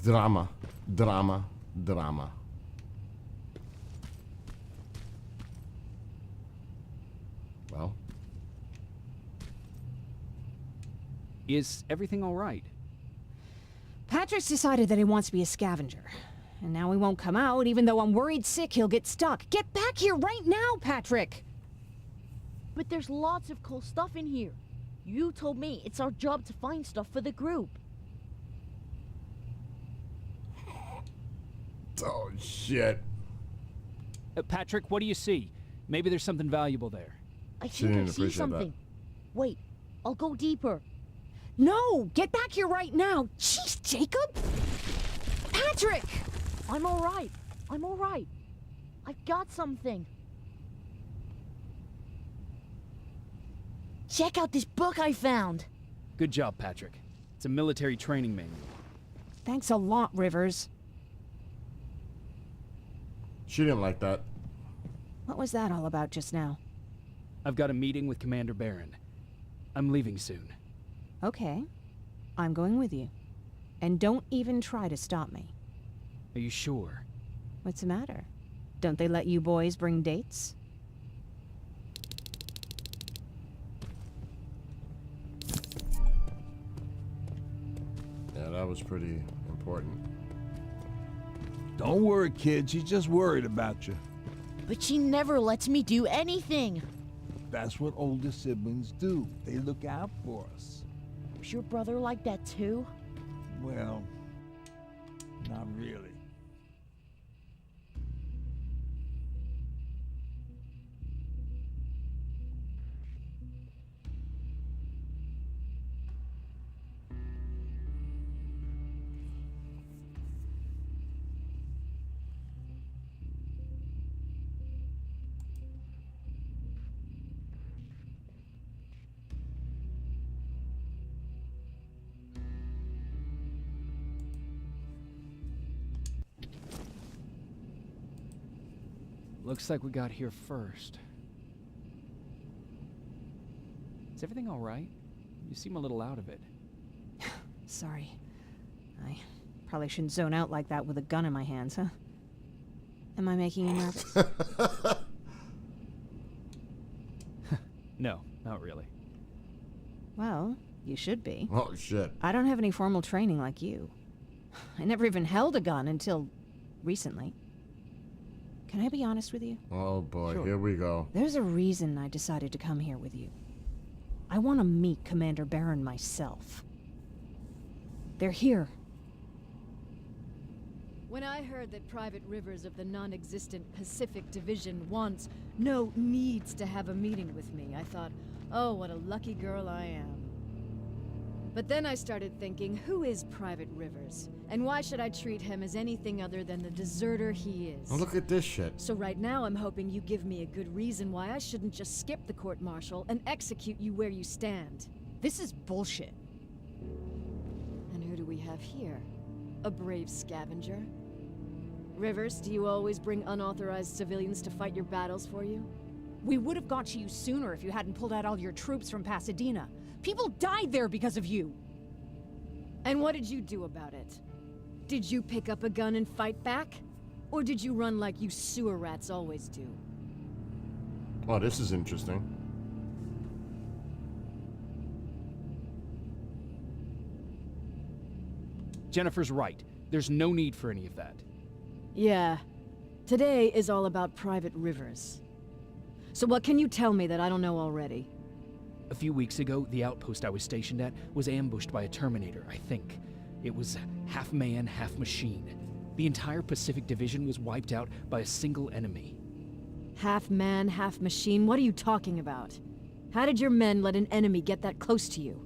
Drama, drama, drama. Well, Is everything all right? Patrick's decided that he wants to be a scavenger. And now he won't come out, even though I'm worried sick he'll get stuck. Get back here right now, Patrick! But there's lots of cool stuff in here. You told me it's our job to find stuff for the group. oh shit. Patrick, what do you see? Maybe there's something valuable there. I She think I didn't see appreciate that. something. Wait, I'll go deeper. No! Get back here right now! Jeez, Jacob! Patrick! I'm all right. I'm alright. I've got something. Check out this book I found. Good job, Patrick. It's a military training manual. Thanks a lot, Rivers. She didn't like that. What was that all about just now? I've got a meeting with Commander Barron. I'm leaving soon. Okay. I'm going with you. And don't even try to stop me. Are you sure? What's the matter? Don't they let you boys bring dates? Yeah, that was pretty important. Don't worry, kid. She's just worried about you. But she never lets me do anything. That's what older siblings do. They look out for us. Was your brother like that too? Well, not really. Looks like we got here first. Is everything all right? You seem a little out of it. Sorry. I probably shouldn't zone out like that with a gun in my hands, huh? Am I making you nervous? No, not really. Well, you should be. Oh, shit. I don't have any formal training like you. I never even held a gun until recently. Can I be honest with you? Oh, boy. Sure. Here we go. There's a reason I decided to come here with you. I want to meet Commander Barron myself. They're here. When I heard that Private Rivers of the non-existent Pacific Division needs to have a meeting with me, I thought, oh, what a lucky girl I am. But then I started thinking, who is Private Rivers? And why should I treat him as anything other than the deserter he is? Oh, look at this shit. So right now I'm hoping you give me a good reason why I shouldn't just skip the court-martial and execute you where you stand. This is bullshit. And who do we have here? A brave scavenger? Rivers, do you always bring unauthorized civilians to fight your battles for you? We would have got to you sooner if you hadn't pulled out all your troops from Pasadena. People died there because of you. And what did you do about it? Did you pick up a gun and fight back? Or did you run like you sewer rats always do? Oh, this is interesting. Jennifer's right. There's no need for any of that. Yeah. Today is all about Private Rivers. So what can you tell me that I don't know already? A few weeks ago, the outpost I was stationed at was ambushed by a Terminator, I think. It was half man, half machine. The entire Pacific Division was wiped out by a single enemy. Half man, half machine? What are you talking about? How did your men let an enemy get that close to you?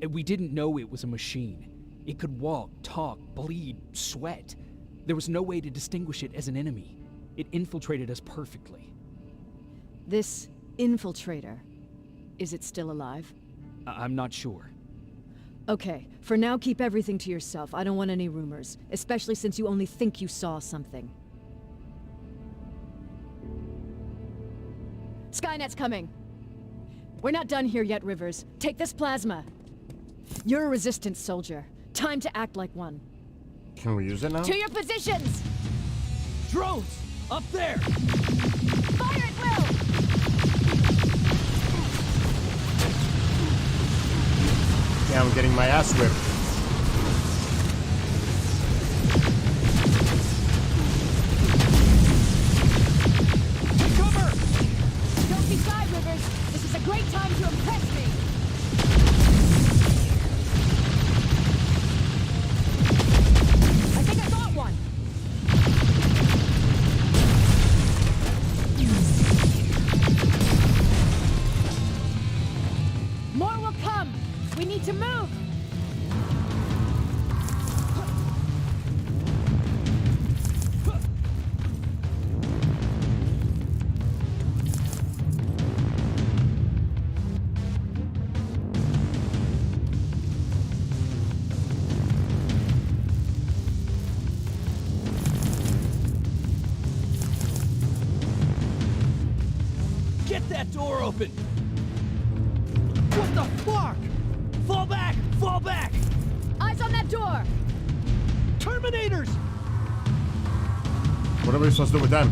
We didn't know it was a machine. It could walk, talk, bleed, sweat. There was no way to distinguish it as an enemy. It infiltrated us perfectly. This infiltrator, is it still alive? I'm not sure. Okay, for now keep everything to yourself. I don't want any rumors, especially since you only think you saw something. Skynet's coming. We're not done here yet, Rivers. Take this plasma. You're a resistance soldier. Time to act like one. Can we use it now? To your positions! Drones! Up there! Fire at will! Yeah, I'm getting my ass whipped. Take cover! Don't be shy, Rivers. This is a great time to impress me. I think I got one. More will come. We need to move. that door open! What the fuck? Fall back! Fall back! Eyes on that door! Terminators! What are we supposed to do with them?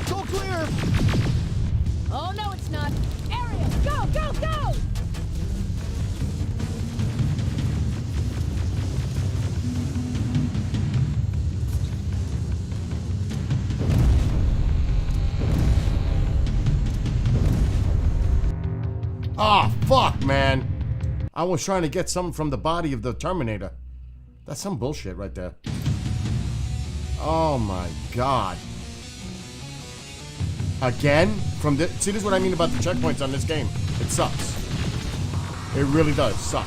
Go clear! Oh, no, it's not. Area, go, go, go! Ah, fuck, man. I was trying to get something from the body of the Terminator. That's some bullshit right there. Oh my god. Again? See, this is what I mean about the checkpoints on this game. It sucks. It really does suck.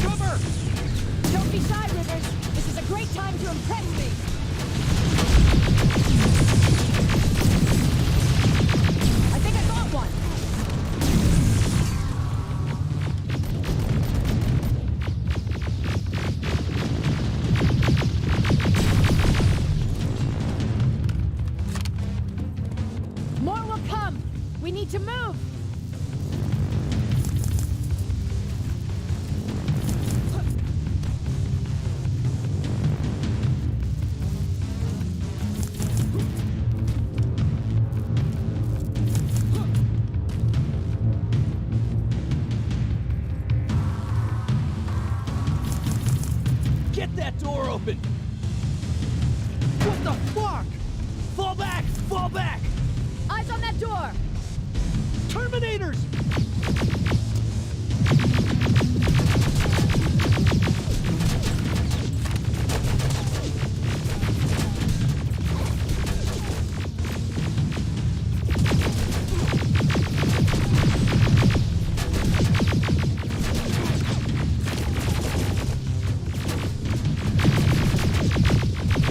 Cover! Don't be shy, Rivers. This is a great time to impress me. I think I got one. More will come. We need to move. Get that door open! What the fuck? Fall back! Fall back! Eyes on that door. Terminators!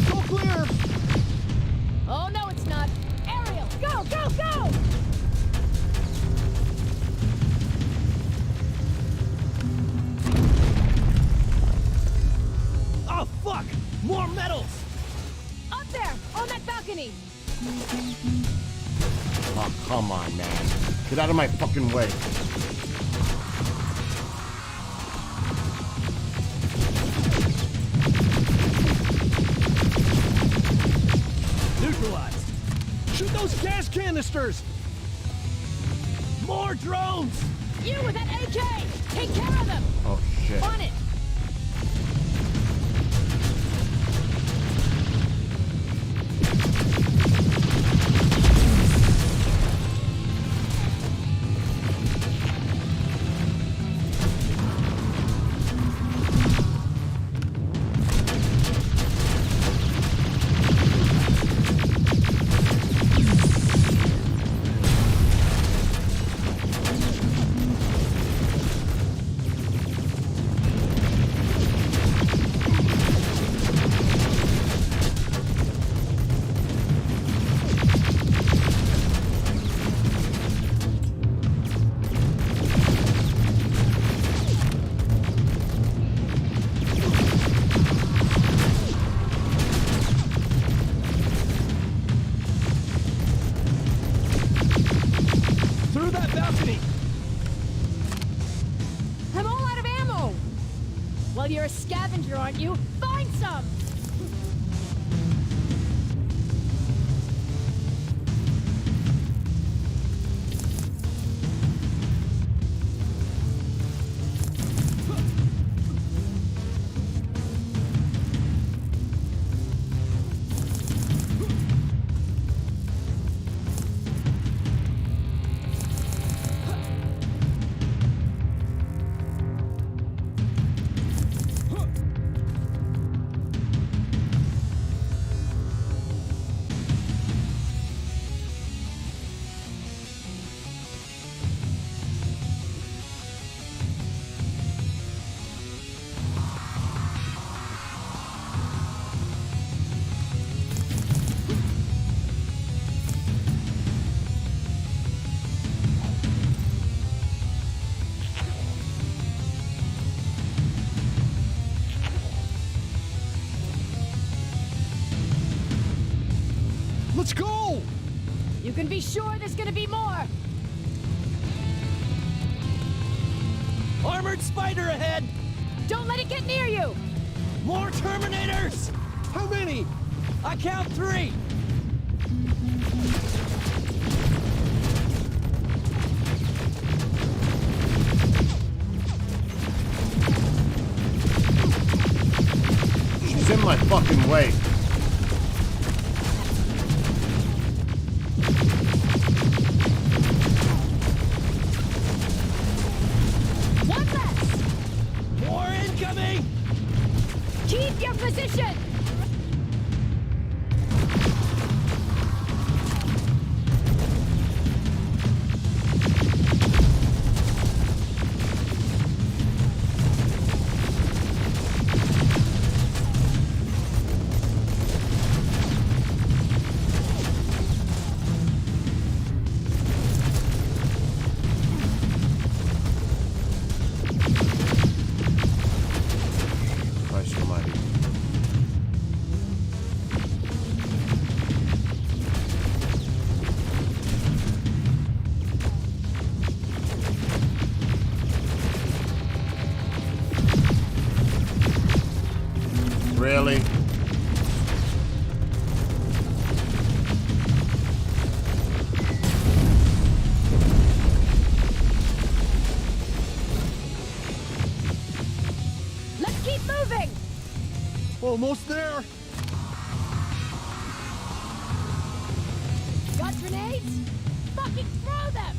Go clear! Oh, no, it's not. Ariel, go, go, go! Oh fuck! More metals! Up there, on that balcony. Oh, come on, man. Get out of my fucking way. Neutralized! Shoot those gas canisters! More drones! You with that AK! Take care of them! Oh, shit. On it! Through that balcony! I'm all out of ammo! Well, you're a scavenger, aren't you? Find some! Let's go! You can be sure there's gonna be more! Armored spider ahead! Don't let it get near you! More Terminators! How many? I count 3! She's in my fucking way. One less! More incoming! Keep your position! Christ almighty. Really? Let's keep moving! Almost there. Got grenades? Fucking throw them!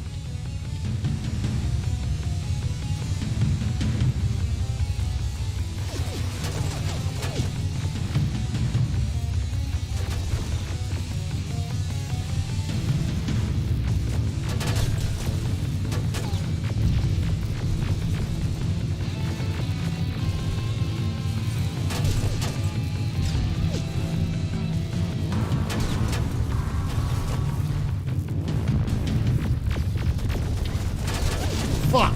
Fuck!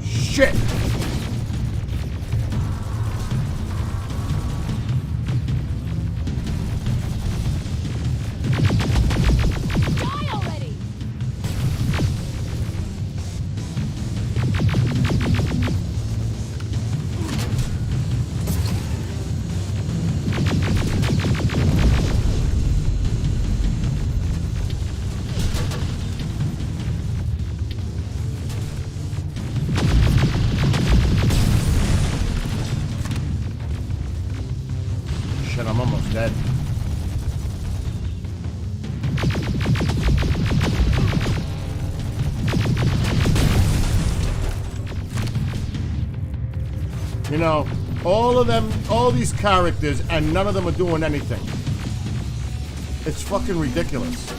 Shit! Die already! Shit, I'm almost dead. You know, all of them, all these characters, and none of them are doing anything. It's fucking ridiculous.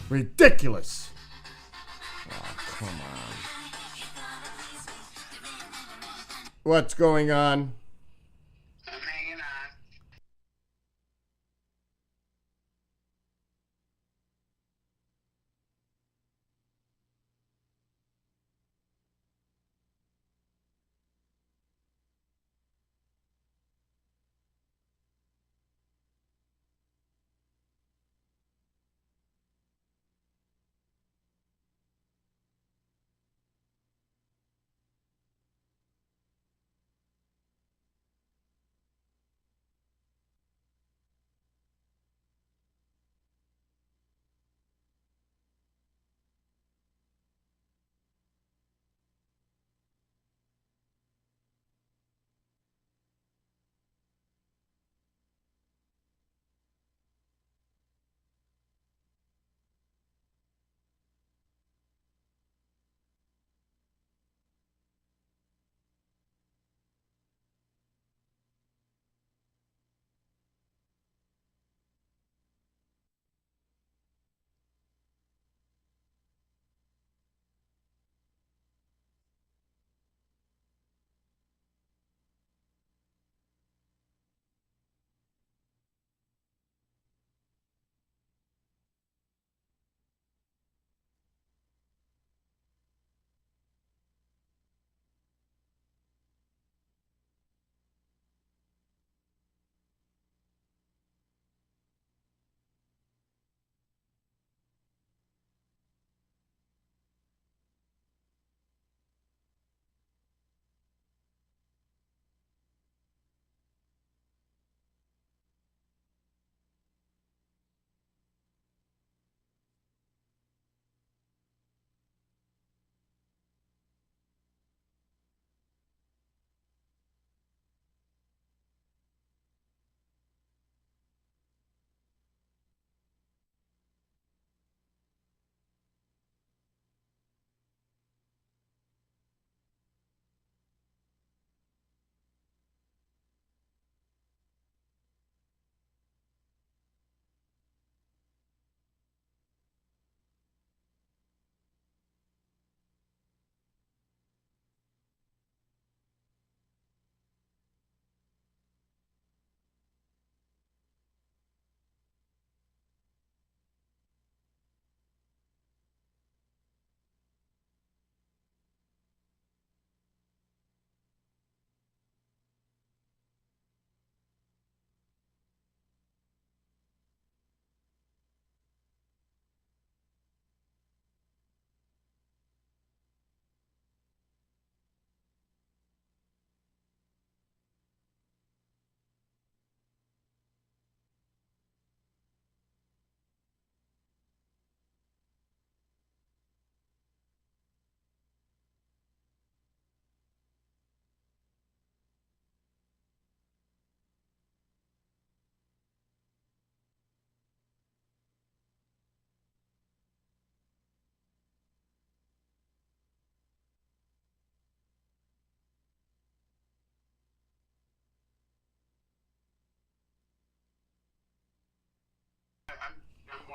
Ridiculous. Oh, come on. What's going on?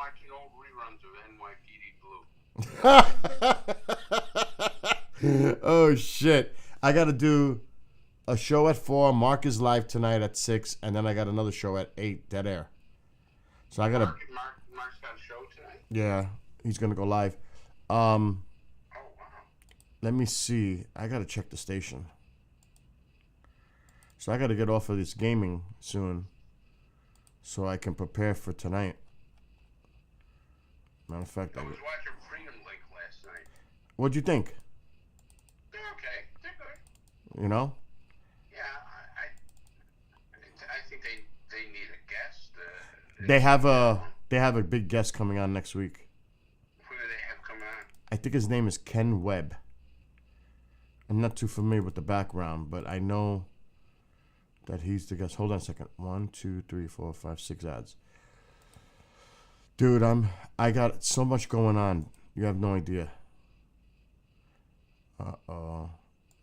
watching old reruns of NYPD Blue. Oh shit! I gotta do a show at 4. Mark is live tonight at 6, and then I got another show at 8. Dead air. So I gotta. Mark's got a show tonight. Yeah, he's gonna go live. Oh wow. Let me see. I gotta check the station. So I gotta get off of this gaming soon, so I can prepare for tonight. Matter of fact, I was watching Freedom Link last night. What'd you think? They're okay. They're good. You know? Yeah, I think they need a guest. They have a big guest coming on next week. Who do they have coming on? I think his name is Ken Webb. I'm not too familiar with the background, but I know that he's the guest. Hold on a second. 1, 2, 3, 4, 5, 6 ads. Dude, I got so much going on. You have no idea.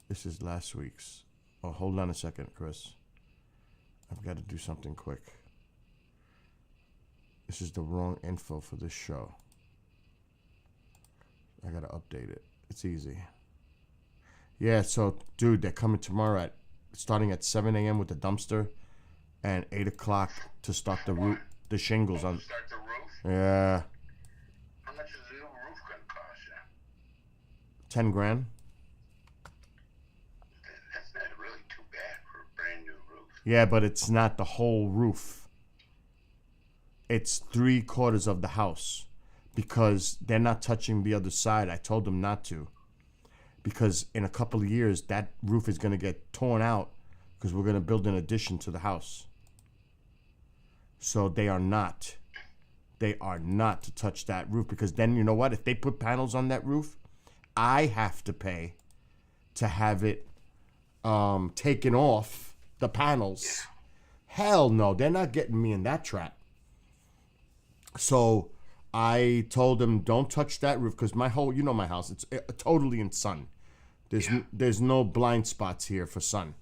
This is last week's. Oh, hold on a second, Chris. I've got to do something quick. This is the wrong info for this show. I got to update it. It's easy. Yeah, so, dude, they're coming tomorrow starting at 7 a.m. with the dumpster and 8 o'clock to start the shingles on. Start the roof? Yeah. How much is the new roof going to cost you? 10 grand. That's not really too bad for a brand new roof. Yeah, but it's not the whole roof. It's 3/4 of the house because they're not touching the other side. I told them not to. Because in a couple of years, that roof is going to get torn out because we're going to build an addition to the house. So they are not to touch that roof because then, you know what? If they put panels on that roof, I have to pay to have it taken off the panels. Hell no, they're not getting me in that trap. So I told them, don't touch that roof because my house, it's totally in sun. There's no blind spots here for sun.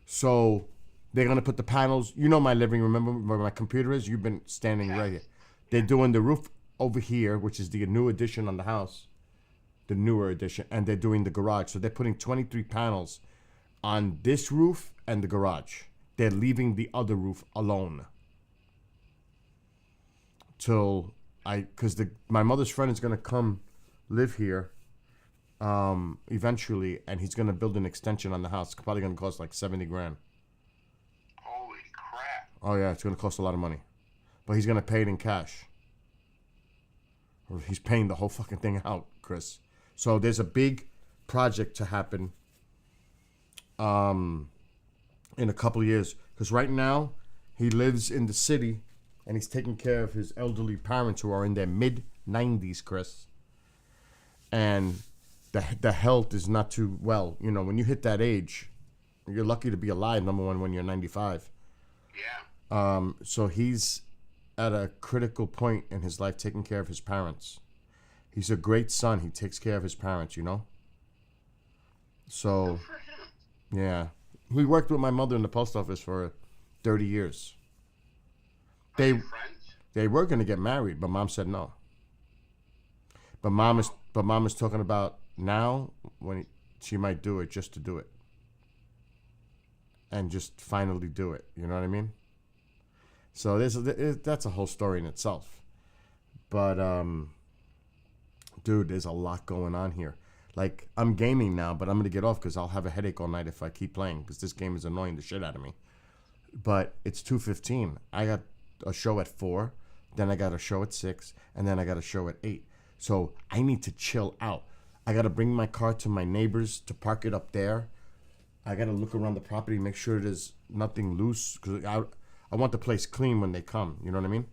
So they're going to put the panels, my living room, remember where my computer is? You've been standing right here. They're doing the roof over here, which is the new addition on the house, the newer addition, and they're doing the garage. So they're putting 23 panels on this roof and the garage. They're leaving the other roof alone. Because my mother's friend is going to come live here eventually, and he's going to build an extension on the house. It's probably going to cost like 70 grand. Holy crap. Oh, yeah, it's going to cost a lot of money. But he's going to pay it in cash. Or he's paying the whole fucking thing out, Chris. So there's a big project to happen in a couple of years. Because right now, he lives in the city, and he's taking care of his elderly parents who are in their mid-90s, Chris. And the health is not too well. When you hit that age, you're lucky to be alive, number one, when you're 95. Yeah. So he's at a critical point in his life taking care of his parents. He's a great son. He takes care of his parents, So, yeah. We worked with my mother in the post office for 30 years. They were going to get married, but Mom said no. But Mom is talking about now when she might do it just to do it. And just finally do it. You know what I mean? So that's a whole story in itself. But, dude, there's a lot going on here. Like, I'm gaming now, but I'm going to get off because I'll have a headache all night if I keep playing because this game is annoying the shit out of me. But it's 2:15. I got a show at 4, then I got a show at 6, and then I got a show at 8. So I need to chill out. I got to bring my car to my neighbor's to park it up there. I got to look around the property, make sure there's nothing loose because I want the place clean when they come. You know what I mean?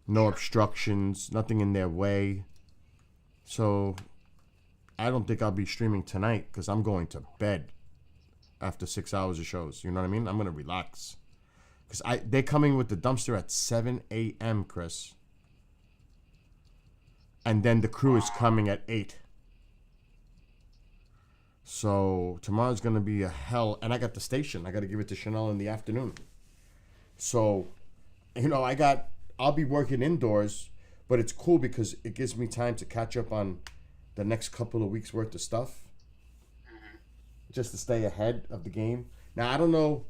No obstructions, nothing in their way. So I don't think I'll be streaming tonight because I'm going to bed after 6 hours of shows. You know what I mean? I'm going to relax. Because they're coming with the dumpster at 7 a.m., Chris. And then the crew is coming at 8. So tomorrow's going to be a hell. And I got the station. I got to give it to Chanel in the afternoon. So, I got I'll be working indoors, but it's cool because it gives me time to catch up on the next couple of weeks worth of stuff, just to stay ahead of the game. Now I don't know.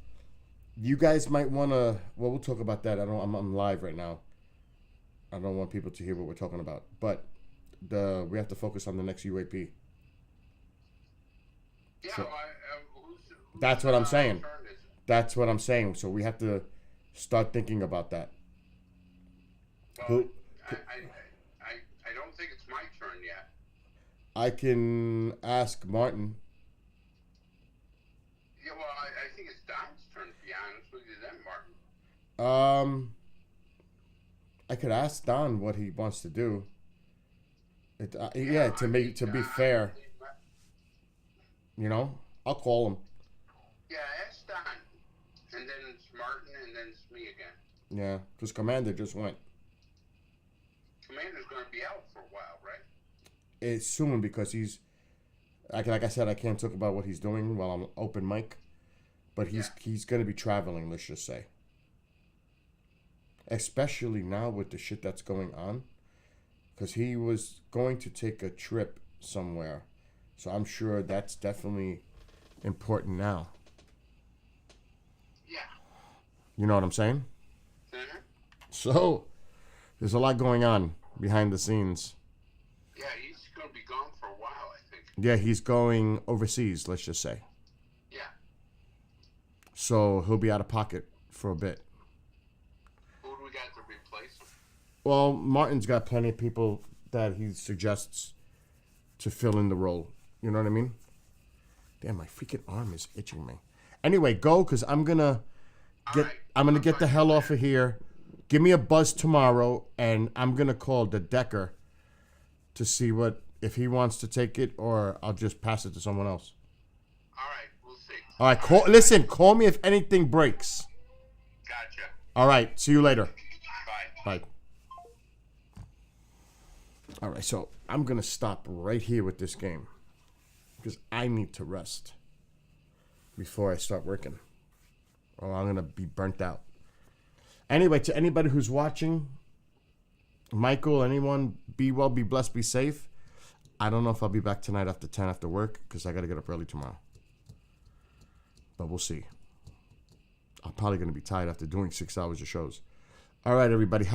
You guys might want to. Well, we'll talk about that. I'm live right now. I don't want people to hear what we're talking about, but we have to focus on the next UAP. Yeah, So, well, that's what I'm saying. turn is it? That's what I'm saying. So we have to start thinking about that. Well, Who- I don't think it's my turn yet. I can ask Martin. Yeah, well, I think it's Don's turn, to be honest with you, then, Martin. I could ask Don what he wants to do. To be fair, you know, I'll call him. Yeah, ask Don. And then it's Martin, and then it's me again. Yeah, because Commander just went. Commander's going to be out for a while, right? It's soon because he's, like I said, I can't talk about what he's doing while I'm open mic, but he's going to be traveling, let's just say. Especially now with the shit that's going on, because he was going to take a trip somewhere, so I'm sure that's definitely important now. Yeah. You know what I'm saying? Mm-hmm. So there's a lot going on behind the scenes. Yeah, he's going to be gone for a while, I think. Yeah, he's going overseas, let's just say. Yeah. So he'll be out of pocket for a bit. Who do we got to replace him? Well, Martin's got plenty of people that he suggests to fill in the role. You know what I mean? Damn, my freaking arm is itching me. Anyway, go, because I'm gonna get the hell off of here. Give me a buzz tomorrow, and I'm gonna call the Decker to see if he wants to take it, or I'll just pass it to someone else. All right, we'll see. All right, listen, call me if anything breaks. Gotcha. All right, see you later. Bye. Bye. All right, so I'm going to stop right here with this game because I need to rest before I start working, or I'm going to be burnt out. Anyway, to anybody who's watching, Michael, anyone, be well, be blessed, be safe. I don't know if I'll be back tonight after 10 after work because I got to get up early tomorrow. But we'll see. I'm probably going to be tired after doing 6 hours of shows. All right, everybody.